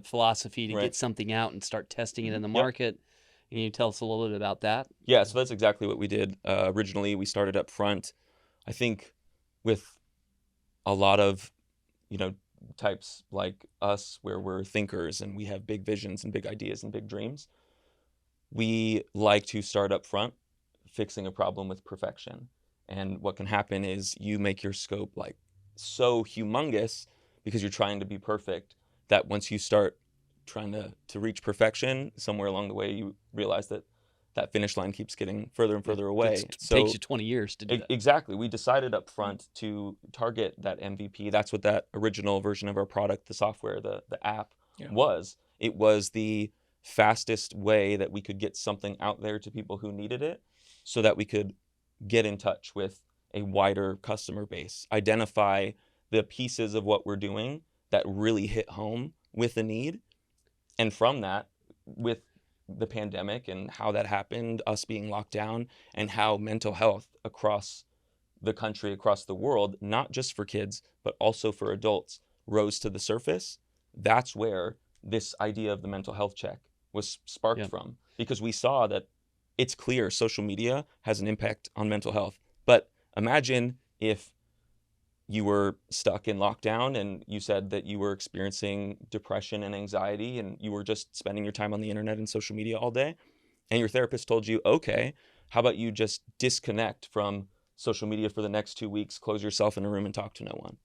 philosophy to Right. get something out and start testing it in the market? Can you tell us a little bit about that? Yeah, so that's exactly what we did. Originally, we started up front, I think, with a lot of, types like us, where we're thinkers and we have big visions and big ideas and big dreams. We like to start up front, fixing a problem with perfection. And what can happen is you make your scope like so humongous because you're trying to be perfect, that once you start trying to reach perfection, somewhere along the way you realize that finish line keeps getting further and further away. It takes you 20 years to do that. Exactly. We decided up front to target that MVP. That's what that original version of our product, the software, the app, was. It was the fastest way that we could get something out there to people who needed it, so that we could get in touch with a wider customer base, identify the pieces of what we're doing that really hit home with the need. And from that, with the pandemic and how that happened, us being locked down, and how mental health across the country, across the world, not just for kids, but also for adults, rose to the surface. That's where this idea of the mental health check was sparked from, because we saw that it's clear social media has an impact on mental health. But imagine if you were stuck in lockdown and you said that you were experiencing depression and anxiety and you were just spending your time on the internet and social media all day, and your therapist told you, okay, how about you just disconnect from social media for the next 2 weeks, close yourself in a room and talk to no one.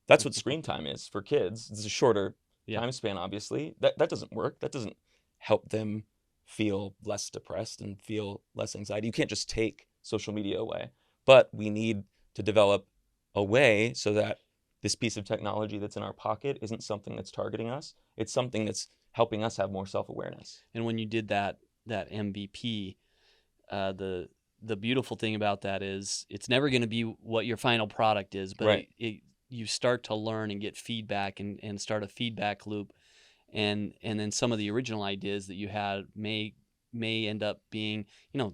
That's what screen time is for kids. It's a shorter time span, obviously. That doesn't work. That doesn't help them feel less depressed and feel less anxiety. You can't just take social media away. But we need to develop a way so that this piece of technology that's in our pocket isn't something that's targeting us. It's something that's helping us have more self-awareness. And when you did that MVP, the beautiful thing about that is it's never going to be what your final product is, but you start to learn and get feedback and start a feedback loop. And then some of the original ideas that you had may end up being,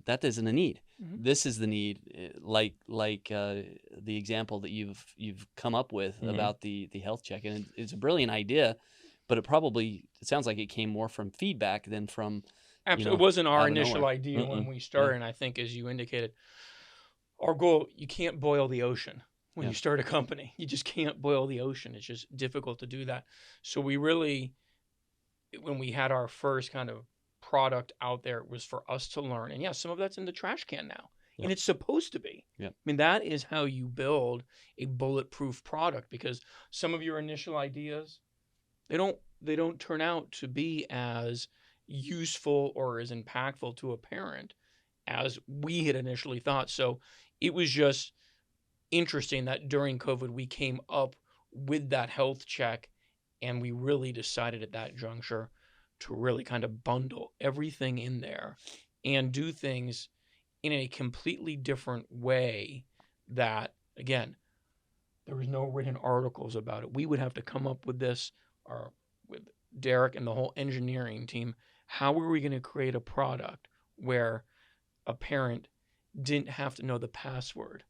that isn't a need. Mm-hmm. This is the need, like the example that you've come up with about the health check. And it's a brilliant idea, but it sounds like it came more from feedback than from Absolutely. It wasn't our out of initial nowhere. idea when we started. And I think, as you indicated, our goal, you can't boil the ocean when you start a company. You just can't boil the ocean. It's just difficult to do that. So we really, when we had our first kind of product out there, it was for us to learn. And yeah, some of that's in the trash can now. Yep. And it's supposed to be. Yep. I mean, that is how you build a bulletproof product, because some of your initial ideas, they don't turn out to be as useful or as impactful to a parent as we had initially thought. So it was just interesting that during COVID we came up with that health check, and we really decided at that juncture to really kind of bundle everything in there and do things in a completely different way that, again, there was no written articles about it. We would have to come up with this, or with Derek and the whole engineering team. How were we going to create a product where a parent didn't have to know the password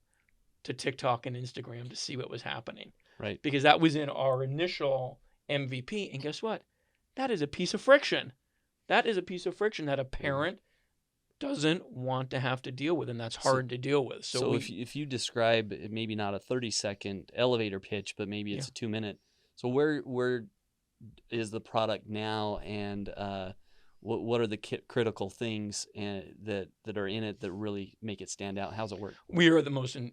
to TikTok and Instagram to see what was happening? Right. Because that was in our initial MVP. And guess what? That is a piece of friction. That is a piece of friction that a parent doesn't want to have to deal with, and that's hard to deal with. So if you describe maybe not a 30-second elevator pitch, but maybe it's a 2-minute. So where is the product now, and what are the critical things that are in it that really make it stand out? How's it work? We are the most in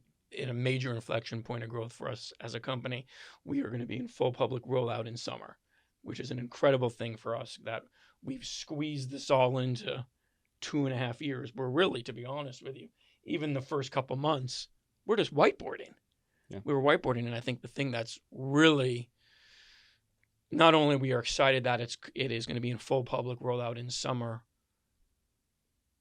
a major inflection point of growth for us as a company. We are going to be in full public rollout in summer, which is an incredible thing for us, that we've squeezed this all into 2.5 years. We're really, to be honest with you, even the first couple months, we're just whiteboarding. Yeah. We were whiteboarding, and I think the thing that's really, not only we are excited that it is going to be in full public rollout in summer,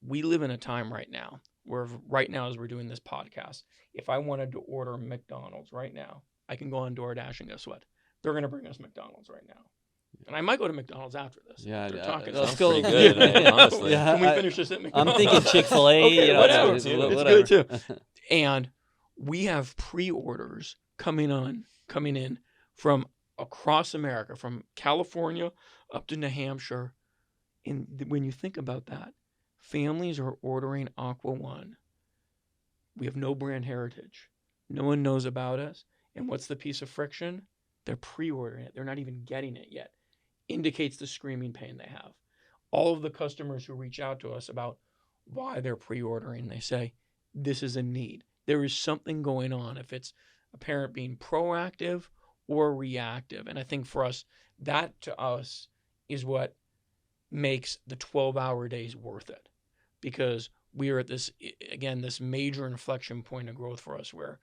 we live in a time right now where, right now as we're doing this podcast, if I wanted to order McDonald's right now, I can go on DoorDash, and guess what? They're going to bring us McDonald's right now. And I might go to McDonald's after this. Yeah, talking. let's Sounds go. pretty good, man, honestly. Yeah, Can we finish this at McDonald's? I'm thinking Chick-fil-A. Okay, you know, whatever. it's It's whatever. good too. And we have pre-orders coming in from across America, from California up to New Hampshire. And when you think about that, families are ordering Aqua One. We have no brand heritage. No one knows about us. And what's the piece of friction? They're pre-ordering it. They're not even getting it yet. Indicates the screaming pain they have. All of the customers who reach out to us about why they're pre-ordering, they say, this is a need. There is something going on, if it's a parent being proactive or reactive. And I think for us, that to us is what makes the 12-hour days worth it. Because we are at this, again, this major inflection point of growth for us, where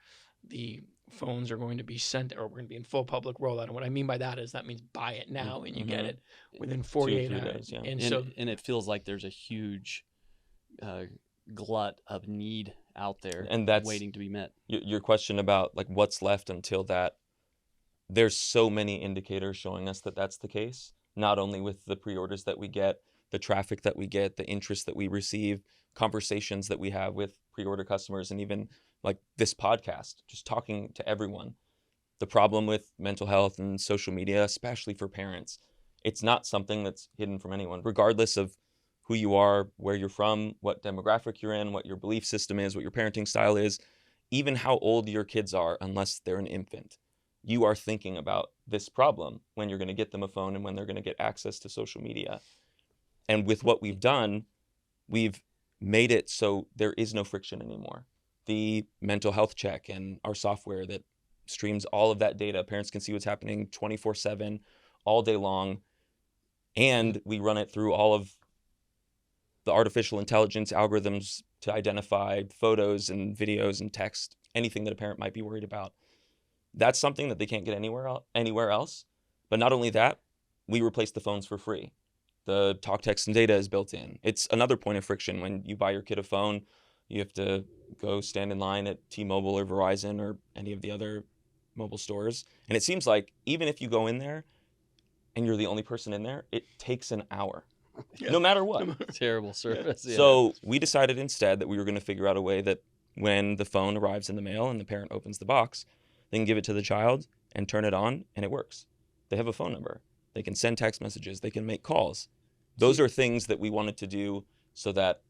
the phones are going to be sent, or we're going to be in full public rollout. And what I mean by that is that means buy it now and you get it within 48 2 or 3 hours. days, yeah. And it feels like there's a huge glut of need out there, And that's waiting to be met. your question about like what's left until that. There's so many indicators showing us that that's the case, not only with the pre-orders that we get, the traffic that we get, the interest that we receive, conversations that we have with pre-order customers, and even like this podcast, just talking to everyone. The problem with mental health and social media, especially for parents, it's not something that's hidden from anyone, regardless of who you are, where you're from, what demographic you're in, what your belief system is, what your parenting style is, even how old your kids are, unless they're an infant. You are thinking about this problem when you're going to get them a phone and when they're going to get access to social media. And with what we've done, we've made it so there is no friction anymore. The mental health check and our software that streams all of that data, parents can see what's happening 24/7, all day long. And we run it through all of the artificial intelligence algorithms to identify photos and videos and text, anything that a parent might be worried about. That's something that they can't get anywhere else. But not only that, we replace the phones for free. The talk, text, and data is built in. It's another point of friction. When you buy your kid a phone, you have to go stand in line at T-Mobile or Verizon or any of the other mobile stores. And it seems like even if you go in there and you're the only person in there, it takes an hour, no matter what. Terrible service. Yeah. So we decided instead that we were going to figure out a way that when the phone arrives in the mail and the parent opens the box, they can give it to the child and turn it on, and it works. They have a phone number. They can send text messages. They can make calls. those are things that we wanted to do so that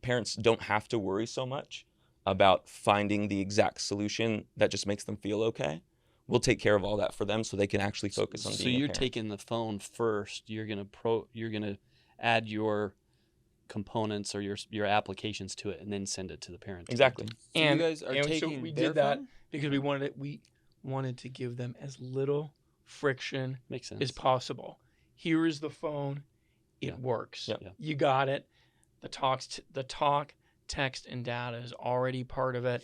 parents don't have to worry so much about finding the exact solution that just makes them feel okay. We'll take care of all that for them so they can actually focus on being a So you're parent. taking the phone first. You're gonna add your components or your applications to it, and then send it to the parents. Exactly. So you guys are so taking we their did that phone? because we wanted to give them as little friction Makes sense. as possible. Here is the phone. It Yeah. works. Yep. Yeah. You got it. The talk, text, and data is already part of it.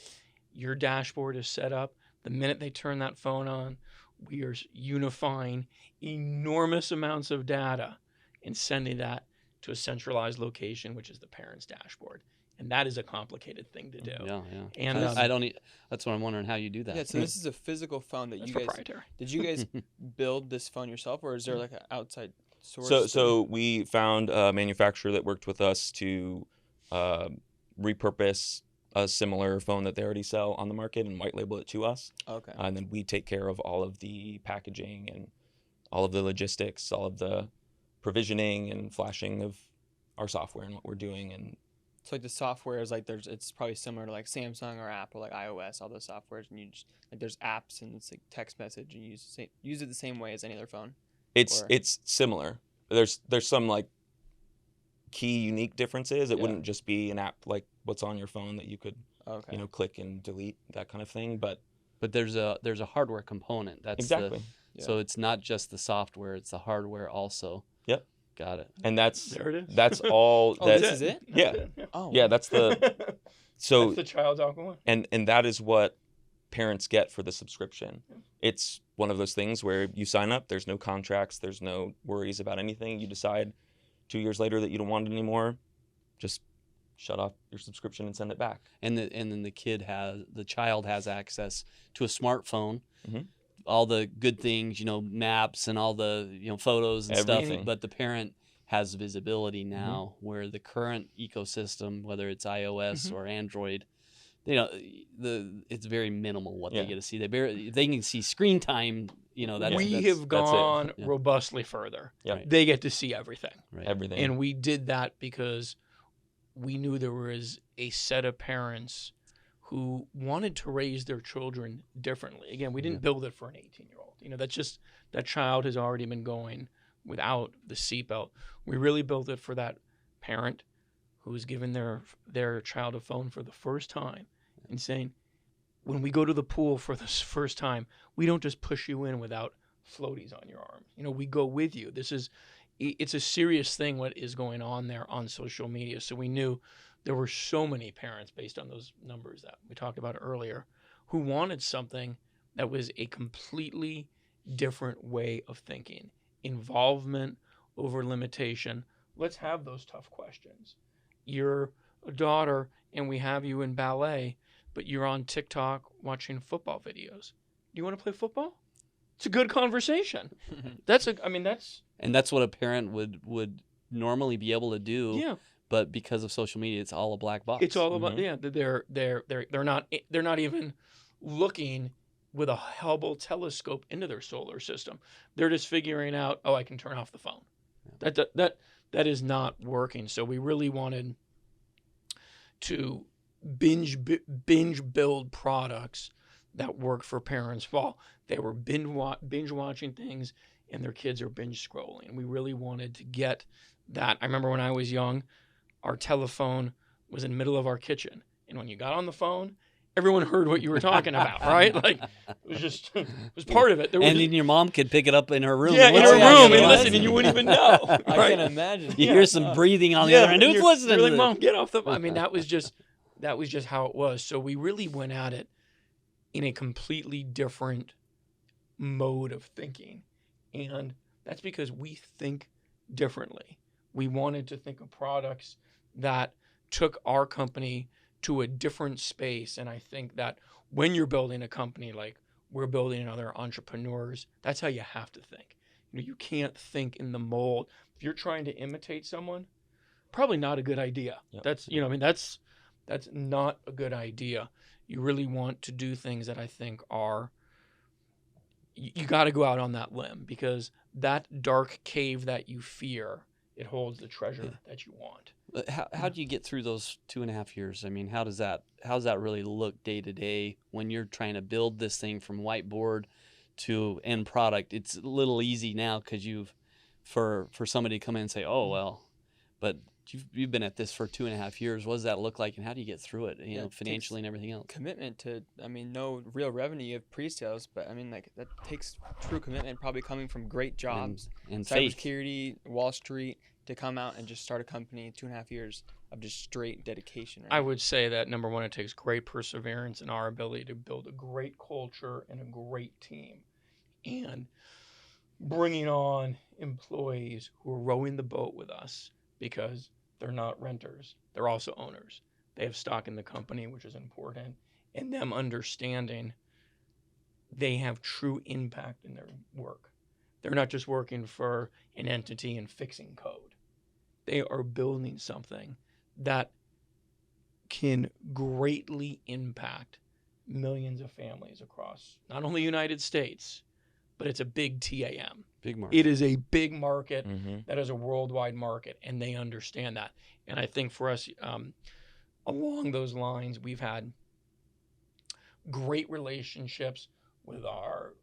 Your dashboard is set up. The minute they turn that phone on, we are unifying enormous amounts of data and sending that to a centralized location, which is the parent's dashboard. And that is a complicated thing to do. Yeah, yeah. And I don't. That's what I'm wondering how you do that. Yeah, so this is a physical phone that that's you guys proprietary. did you guys build this phone yourself, or is there like an outside source? So we found a manufacturer that worked with us to repurpose a similar phone that they already sell on the market and white label it to us. Okay. And then we take care of all of the packaging and all of the logistics, all of the provisioning and flashing of our software and what we're doing. And So like the software is like it's probably similar to like Samsung or Apple, like iOS, all those softwares, and you just like there's apps and it's like text message and you use it the same way as any other phone. it's Or- it's similar. There's some like key unique differences. It Yeah. wouldn't just be an app like what's on your phone that you could Okay. click and delete, that kind of thing. But But there's a hardware component. That's exactly. So it's not just the software; it's the hardware also. Yep. Got it. And that's There it is. that's all Oh, that this is it? Yeah. That's it. Oh. yeah, that's the so That's the child's alcohol. and that is what parents get for the subscription. It's one of those things where you sign up, there's no contracts, there's no worries about anything. You decide 2 years later that you don't want it anymore, just shut off your subscription and send it back. And then the child has access to a smartphone, Mhm. all the good things, maps and all the photos and Everything. stuff. But the parent has visibility now, where the current ecosystem, whether it's iOS or Android, it's very minimal what Yeah. they get to see. They can see screen time. That's We that's- have that's it. gone Yeah. robustly further. Yeah. Right. They get to see everything. Right. Everything. And we did that because we knew there was a set of parents who wanted to raise their children differently. Again, we didn't build it for an 18-year-old. That child has already been going without the seatbelt. We really built it for that parent who was giving their child a phone for the first time and saying, when we go to the pool for the first time, we don't just push you in without floaties on your arm. We go with you. It's a serious thing what is going on there on social media. So we knew there were so many parents, based on those numbers that we talked about earlier, who wanted something that was a completely different way of thinking. Involvement over limitation. Let's have those tough questions. You're a daughter and we have you in ballet, but you're on TikTok watching football videos. Do you want to play football? It's a good conversation. And that's what a parent would normally be able to do. Yeah. But because of social media, it's all a black box. It's all about they're not even looking with a Hubble telescope into their solar system. They're just figuring out, I can turn off the phone. That is not working. So we really wanted to binge build products that work for parents. Well, they were binge watching things, and their kids are binge scrolling. We really wanted to get that. I remember when I was young, our telephone was in the middle of our kitchen, and when you got on the phone, everyone heard what you were talking about, right? Like it was part of it. And then your mom could pick it up in her room. Yeah, and in listen. her room, Yeah, and listen, and you wouldn't even know. I Right? can imagine. You hear some breathing on the other end. Who's you're listening to like, this? Mom, get off the. That was just how it was. So we really went at it in a completely different mode of thinking, and that's because we think differently. We wanted to think of products that took our company to a different space, and I think that when you're building a company like we're building other entrepreneurs, that's how you have to think. You can't think in the mold. If you're trying to imitate someone, probably not a good idea. Yep. That's not a good idea. You really want to do things that I think are, you got to go out on that limb, because that dark cave that you fear it holds the treasure that you want. But how do you get through those 2.5 years? I mean, how does that really look day to day when you're trying to build this thing from whiteboard to end product? It's a little easy now because for somebody to come in and say, oh well, but you've been at this for 2.5 years. What does that look like, and how do you get through it? You know, financially and everything else. Commitment to, I mean, no real revenue. You have pre-sales, but I mean, like that takes true commitment. Probably coming from great jobs and faith. Cybersecurity, Wall Street, to come out and just start a company. 2.5 years of just straight dedication. Right? I would say that number one, it takes great perseverance and our ability to build a great culture and a great team, and bringing on employees who are rowing the boat with us because they're not renters. They're also owners. They have stock in the company, which is important, and them understanding they have true impact in their work. They're not just working for an entity and fixing code. They are building something that can greatly impact millions of families across not only the United States, but it's a big TAM. Big market. It is a big market that is a worldwide market, and they understand that. And I think for us, along those lines, we've had great relationships with our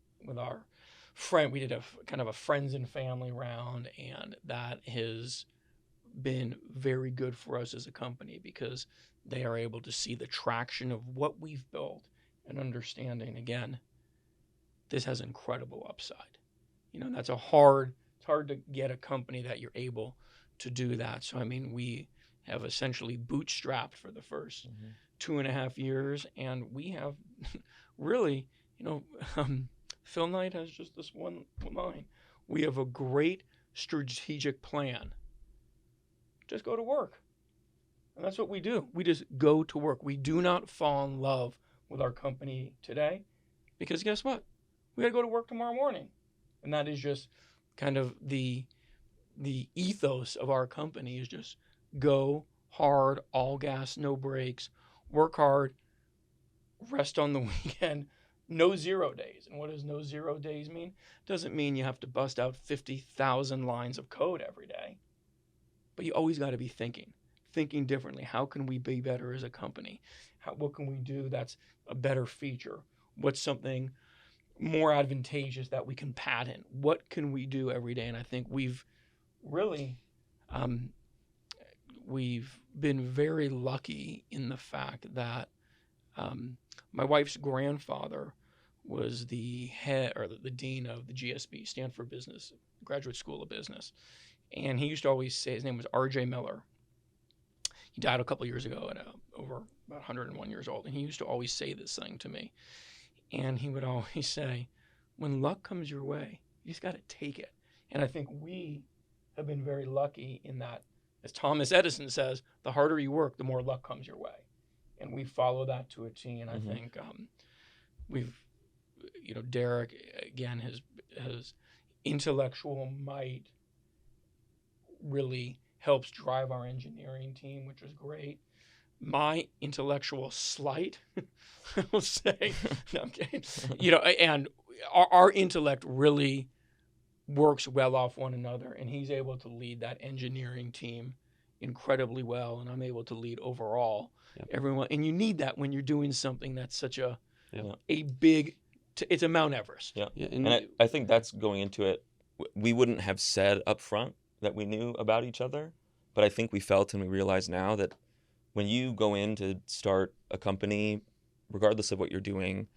friend. We did a kind of a friends and family round, and that has been very good for us as a company because they are able to see the traction of what we've built and understanding, again, this has incredible upside. You know, it's hard to get a company that you're able to do that. So, I mean, we have essentially bootstrapped for the first 2.5 years, and we have really, Phil Knight has just this one line. We have a great strategic plan. Just go to work. And that's what we do. We just go to work. We do not fall in love with our company today because guess what? We got to go to work tomorrow morning. And that is just kind of the ethos of our company is just go hard, all gas, no brakes, work hard, rest on the weekend, no 0 days. And what does no 0 days mean? Doesn't mean you have to bust out 50,000 lines of code every day. But you always got to be thinking differently. How can we be better as a company? What can we do that's a better feature? What's something more advantageous that we can patent? What can we do every day? And I think we've really, we've been very lucky in the fact that my wife's grandfather was the head or the dean of the GSB, Stanford Business, Graduate School of Business. And he used to always say, his name was R.J. Miller. He died a couple years ago at over about 101 years old. And he used to always say this thing to me. And he would always say, when luck comes your way, you just got to take it. And I think we have been very lucky in that, as Thomas Edison says, the harder you work, the more luck comes your way. And we follow that to a T. And I think we've, Derek, again, his intellectual might really helps drive our engineering team, which is great. My intellectual slight, I will say, no, I'm kidding. And our intellect really works well off one another, and he's able to lead that engineering team incredibly well, and I'm able to lead overall everyone. And you need that when you're doing something that's such a big, it's a Mount Everest. Yeah, and I think that's going into it. We wouldn't have said up front that we knew about each other, but I think we felt and we realize now that when you go in to start a company, regardless of what you're doing,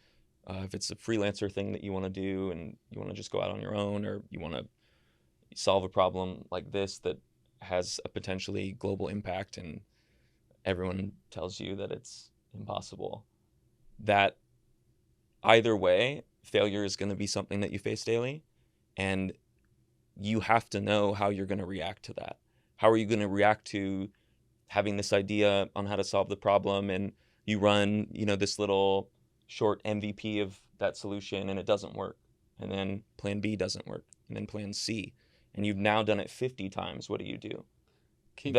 if it's a freelancer thing that you want to do and you want to just go out on your own, or you want to solve a problem like this that has a potentially global impact and everyone tells you that it's impossible, that either way, failure is going to be something that you face daily, and you have to know how you're going to react to that. How are you going to react to having this idea on how to solve the problem, and you run, this little short MVP of that solution and it doesn't work, and then plan B doesn't work, and then plan C, and you've now done it 50 times. What do you do? Can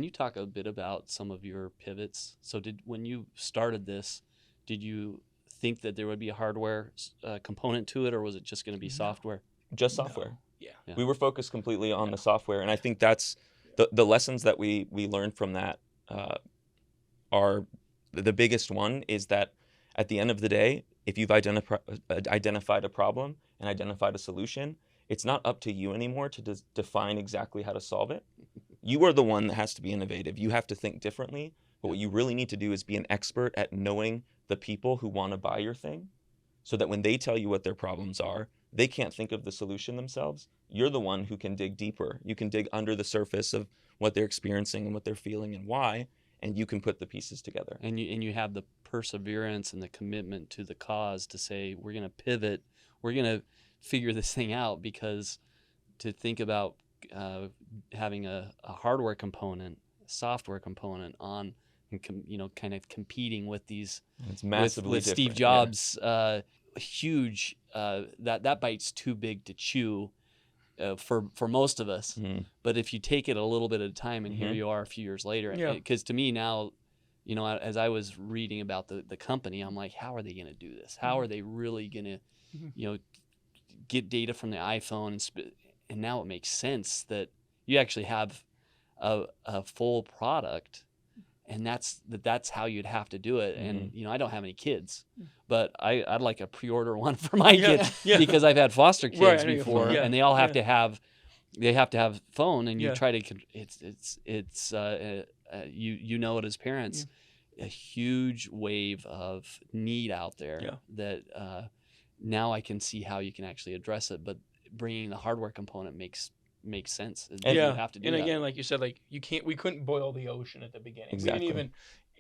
you talk a bit about some of your pivots? So when you started this, did you think that there would be a hardware component to it, or was it just going to be software? Just software. Yeah. Yeah. We were focused completely on the software, and I think that's the lessons that we learned from that are the biggest one is that at the end of the day, if you've identified a problem and identified a solution, it's not up to you anymore to define exactly how to solve it. You are the one that has to be innovative. You have to think differently. But what you really need to do is be an expert at knowing the people who want to buy your thing, so that when they tell you what their problems are, they can't think of the solution themselves. You're the one who can dig deeper. You can dig under the surface of what they're experiencing and what they're feeling and why, and you can put the pieces together. And you have the perseverance and the commitment to the cause to say, we're going to pivot, we're going to figure this thing out, because to think about having a hardware component, software component on, and kind of competing with these, It's massively with Steve different, Jobs, huge, that bite's too big to chew for most of us. Mhm. But if you take it a little bit at a time, and here Mhm. you are a few years later, Yeah. because to me now, as I was reading about the company, I'm like, how are they going to do this? How are they really going to, get data from the iPhone? And now it makes sense that you actually have a full product, and that's how you'd have to do it. And I don't have any kids, but I'd like a pre-order one for my kids because I've had foster kids Right, I know you're before, fine. Yeah, and they all have yeah. to have phone, and you Yeah. try to you know it as parents, a huge wave of need out there that now I can see how you can actually address it, but bringing the hardware component makes sense. And You have to do and that. again, like you said, like we couldn't boil the ocean at the beginning. Exactly. We didn't even.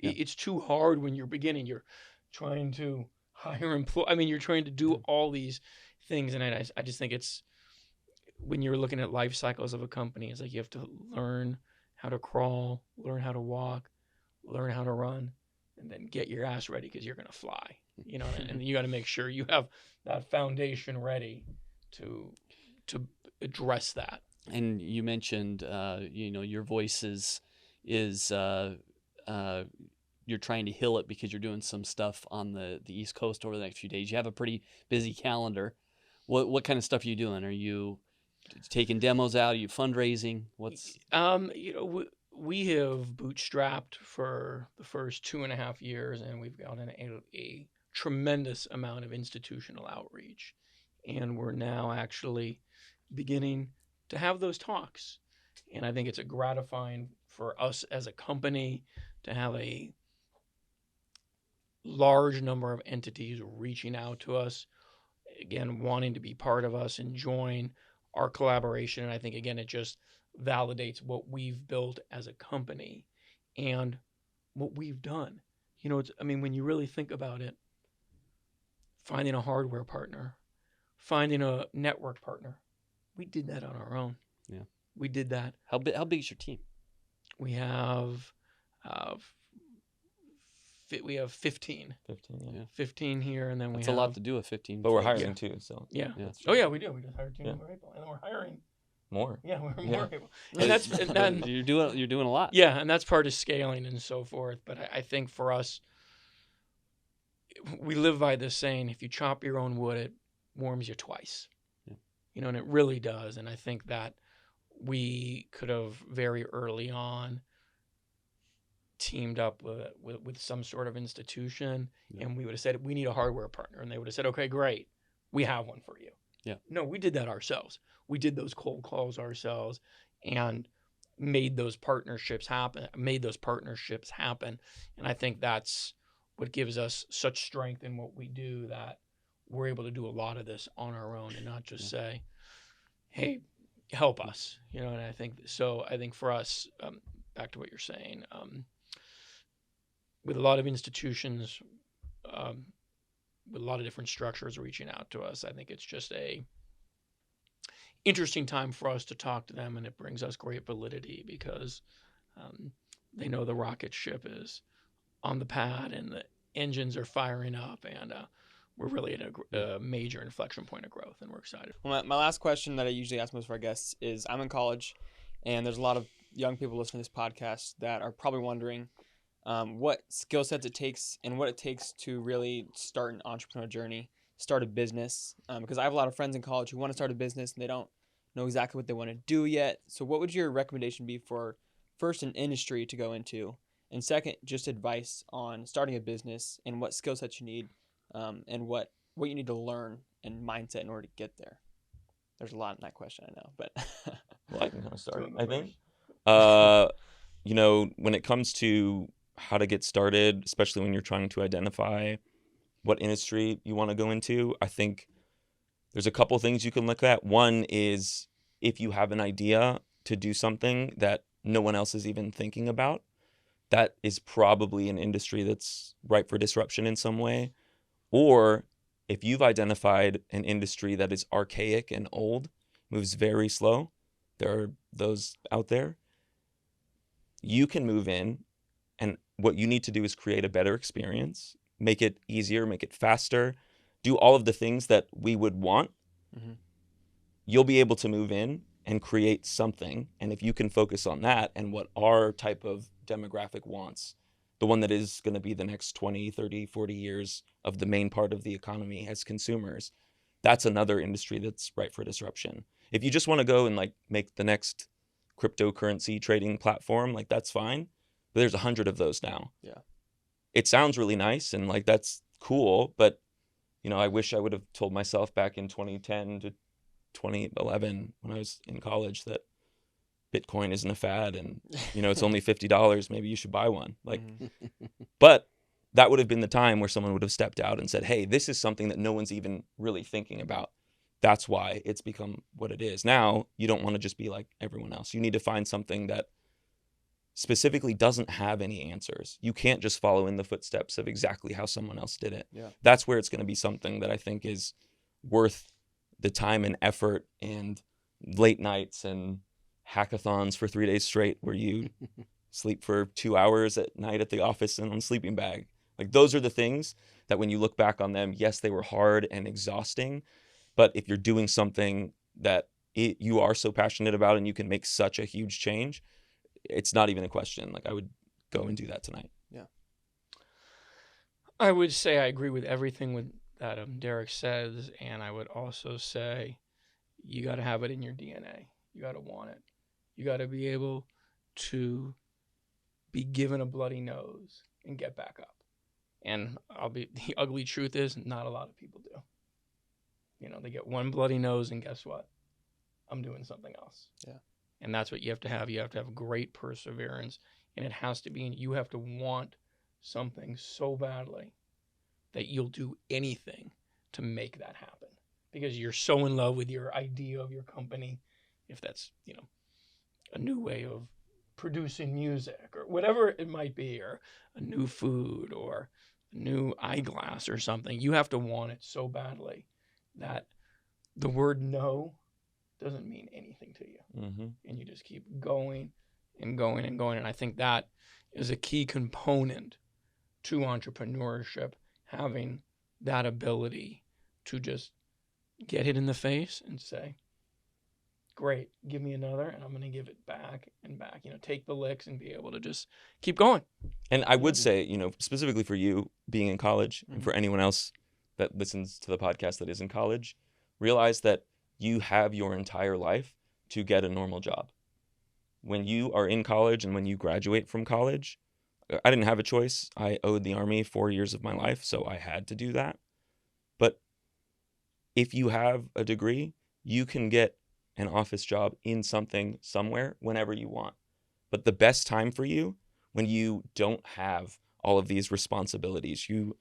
Yeah. It's too hard when you're beginning. You're trying to hire employees. I mean, you're trying to do all these things, and I just think it's when you're looking at life cycles of a company, it's like you have to learn how to crawl, learn how to walk, learn how to run, and then get your ass ready because you're gonna fly. And you got to make sure you have that foundation ready to address that. And you mentioned, your voice is you're trying to heal it because you're doing some stuff on the East Coast over the next few days. You have a pretty busy calendar. What kind of stuff are you doing? Are you taking demos out? Are you fundraising? What's we have bootstrapped for the first 2.5 years, and we've gotten a tremendous amount of institutional outreach, and we're now actually beginning to have those talks. And I think it's a gratifying for us as a company to have a large number of entities reaching out to us, again, wanting to be part of us and join our collaboration. And I think, again, it just validates what we've built as a company and what we've done. When you really think about it, finding a hardware partner, finding a network partner, we did that on our own. Yeah. We did that. How big is your team? We have 15. 15, yeah. 15 here, and then That's we a have lot to do with 15. But we're folks. hiring too, so Yeah. Yeah. Oh yeah, we do. We just hired 2 Yeah. more people, and then we're hiring. more. Yeah, we're Yeah. more people, and that's and then, You're doing a lot. yeah, and that's part of scaling and so forth. But I think for us, we live by this saying: if you chop your own wood, it warms you twice. Yeah. And it really does. And I think that we could have very early on teamed up with some sort of institution, and we would have said, we need a hardware partner, and they would have said, okay, great, we have one for you. Yeah. No, we did that ourselves. We did those cold calls ourselves and made those partnerships happen. And I think that's what gives us such strength in what we do, that we're able to do a lot of this on our own and not just say, hey, help us. And I think so. I think for us, back to what you're saying, with a lot of institutions, with a lot of different structures reaching out to us, I think it's just a interesting time for us to talk to them, and it brings us great validity because they know the rocket ship is on the pad and the engines are firing up, and we're really at a major inflection point of growth, and we're excited. Well, my last question that I usually ask most of our guests is, I'm in college, and there's a lot of young people listening to this podcast that are probably wondering what skill sets it takes and what it takes to really start an entrepreneurial journey, start a business. Because I have a lot of friends in college who want to start a business and they don't know exactly what they want to do yet. So what would your recommendation be for first an industry to go into, and second, just advice on starting a business and what skill sets you need, and what you need to learn and mindset in order to get there? There's a lot in that question, I know, but Well, I can kind of start, Doing the I think. first. You know, when it comes to how to get started, especially when you're trying to identify what industry you want to go into, I think there's a couple things you can look at. One is if you have an idea to do something that no one else is even thinking about, that is probably an industry that's ripe for disruption in some way. Or if you've identified an industry that is archaic and old, moves very slow, there are those out there, you can move in, and what you need to do is create a better experience, make it easier, make it faster, do all of the things that we would want. Mhm. You'll be able to move in and create something. And if you can focus on that and what our type of demographic wants, the one that is going to be the next 20, 30, 40 years of the main part of the economy as consumers, that's another industry that's ripe for disruption. If you just want to go and like make the next cryptocurrency trading platform, like that's fine. But there's 100 of those now. Yeah. It sounds really nice and like that's cool, but you know, I wish I would have told myself back in 2010 to 2011 when I was in college that Bitcoin isn't a fad and, you know, it's only $50. Maybe you should buy one. Like, but that would have been the time where someone would have stepped out and said, hey, this is something that no one's even really thinking about. That's why it's become what it is. Now, you don't want to just be like everyone else. You need to find something that specifically doesn't have any answers. You can't just follow in the footsteps of exactly how someone else did it. Yeah. That's where it's going to be something that I think is worth the time and effort and late nights and hackathons for 3 days straight where you sleep for 2 hours at night at the office and on a sleeping bag. Like those are the things that when you look back on them, yes, they were hard and exhausting, but if you're doing something that you are so passionate about and you can make such a huge change, it's not even a question. Like I would go and do that tonight. Yeah. I would say I agree with everything that Derek says, and I would also say you got to have it in your DNA. You got to want it. You got to be able to be given a bloody nose and get back up. And the ugly truth is not a lot of people do. You know, they get one bloody nose and guess what? I'm doing something else. Yeah. And that's what you have to have. You have to have great perseverance, and it has to be, you have to want something so badly that you'll do anything to make that happen because you're so in love with your idea of your company. If that's, you know, a new way of producing music or whatever it might be, or a new food or a new eyeglass or something, you have to want it so badly that the word no doesn't mean anything to you. Mm-hmm. And you just keep going and going and going. And I think that is a key component to entrepreneurship, having that ability to just get hit in the face and say, great, give me another, and I'm going to give it back and back. You know, take the licks and be able to just keep going. And I would say, you know, specifically for you being in college and for anyone else that listens to the podcast that is in college, realize that you have your entire life to get a normal job. When you are in college and when you graduate from college, I didn't have a choice. I owed the Army 4 years of my life, so I had to do that. But if you have a degree, you can get an office job in something somewhere whenever you want. But the best time for you, when you don't have all of these responsibilities, you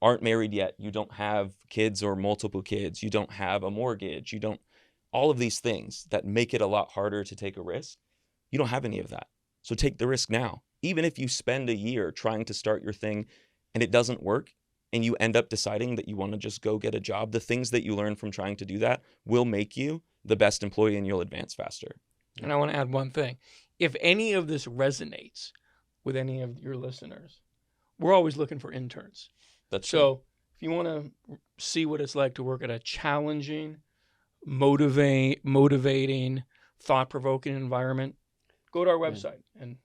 aren't married yet, you don't have kids or multiple kids, you don't have a mortgage, you don't, all of these things that make it a lot harder to take a risk, you don't have any of that. So take the risk now. Even if you spend a year trying to start your thing and it doesn't work and you end up deciding that you want to just go get a job, the things that you learn from trying to do that will make you the best employee and you'll advance faster. And I want to add one thing. If any of this resonates with any of your listeners, we're always looking for interns. That's so if you want to see what it's like to work at a challenging, motivating, thought-provoking environment, go to our website and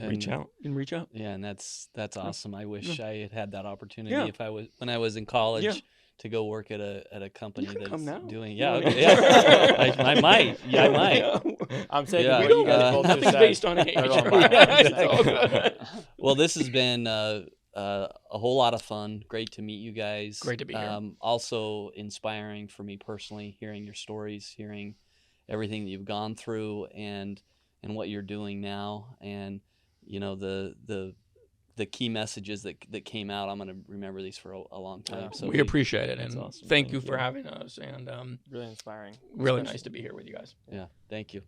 reach out. Reach out. Yeah, and that's awesome. I wish I had had that opportunity Yeah. when I was in college to go work at a company You can that's come now. doing. You Yeah, wanna- okay, yeah. I might. Yeah, I might. I'm taking Yeah. what We you guys both Nothing's just said. based on age. They're going right? by. It's all good. Well, this has been a whole lot of fun. Great to meet you guys. Great to be here. Also inspiring for me personally, hearing your stories, hearing everything that you've gone through, and what you're doing now, and you know the key messages that came out. I'm going to remember these for a long time. Yeah. So We appreciate it, that's and awesome. thank Thank you for you. having us. And Really inspiring. really nice to be here with you guys. Yeah, thank you.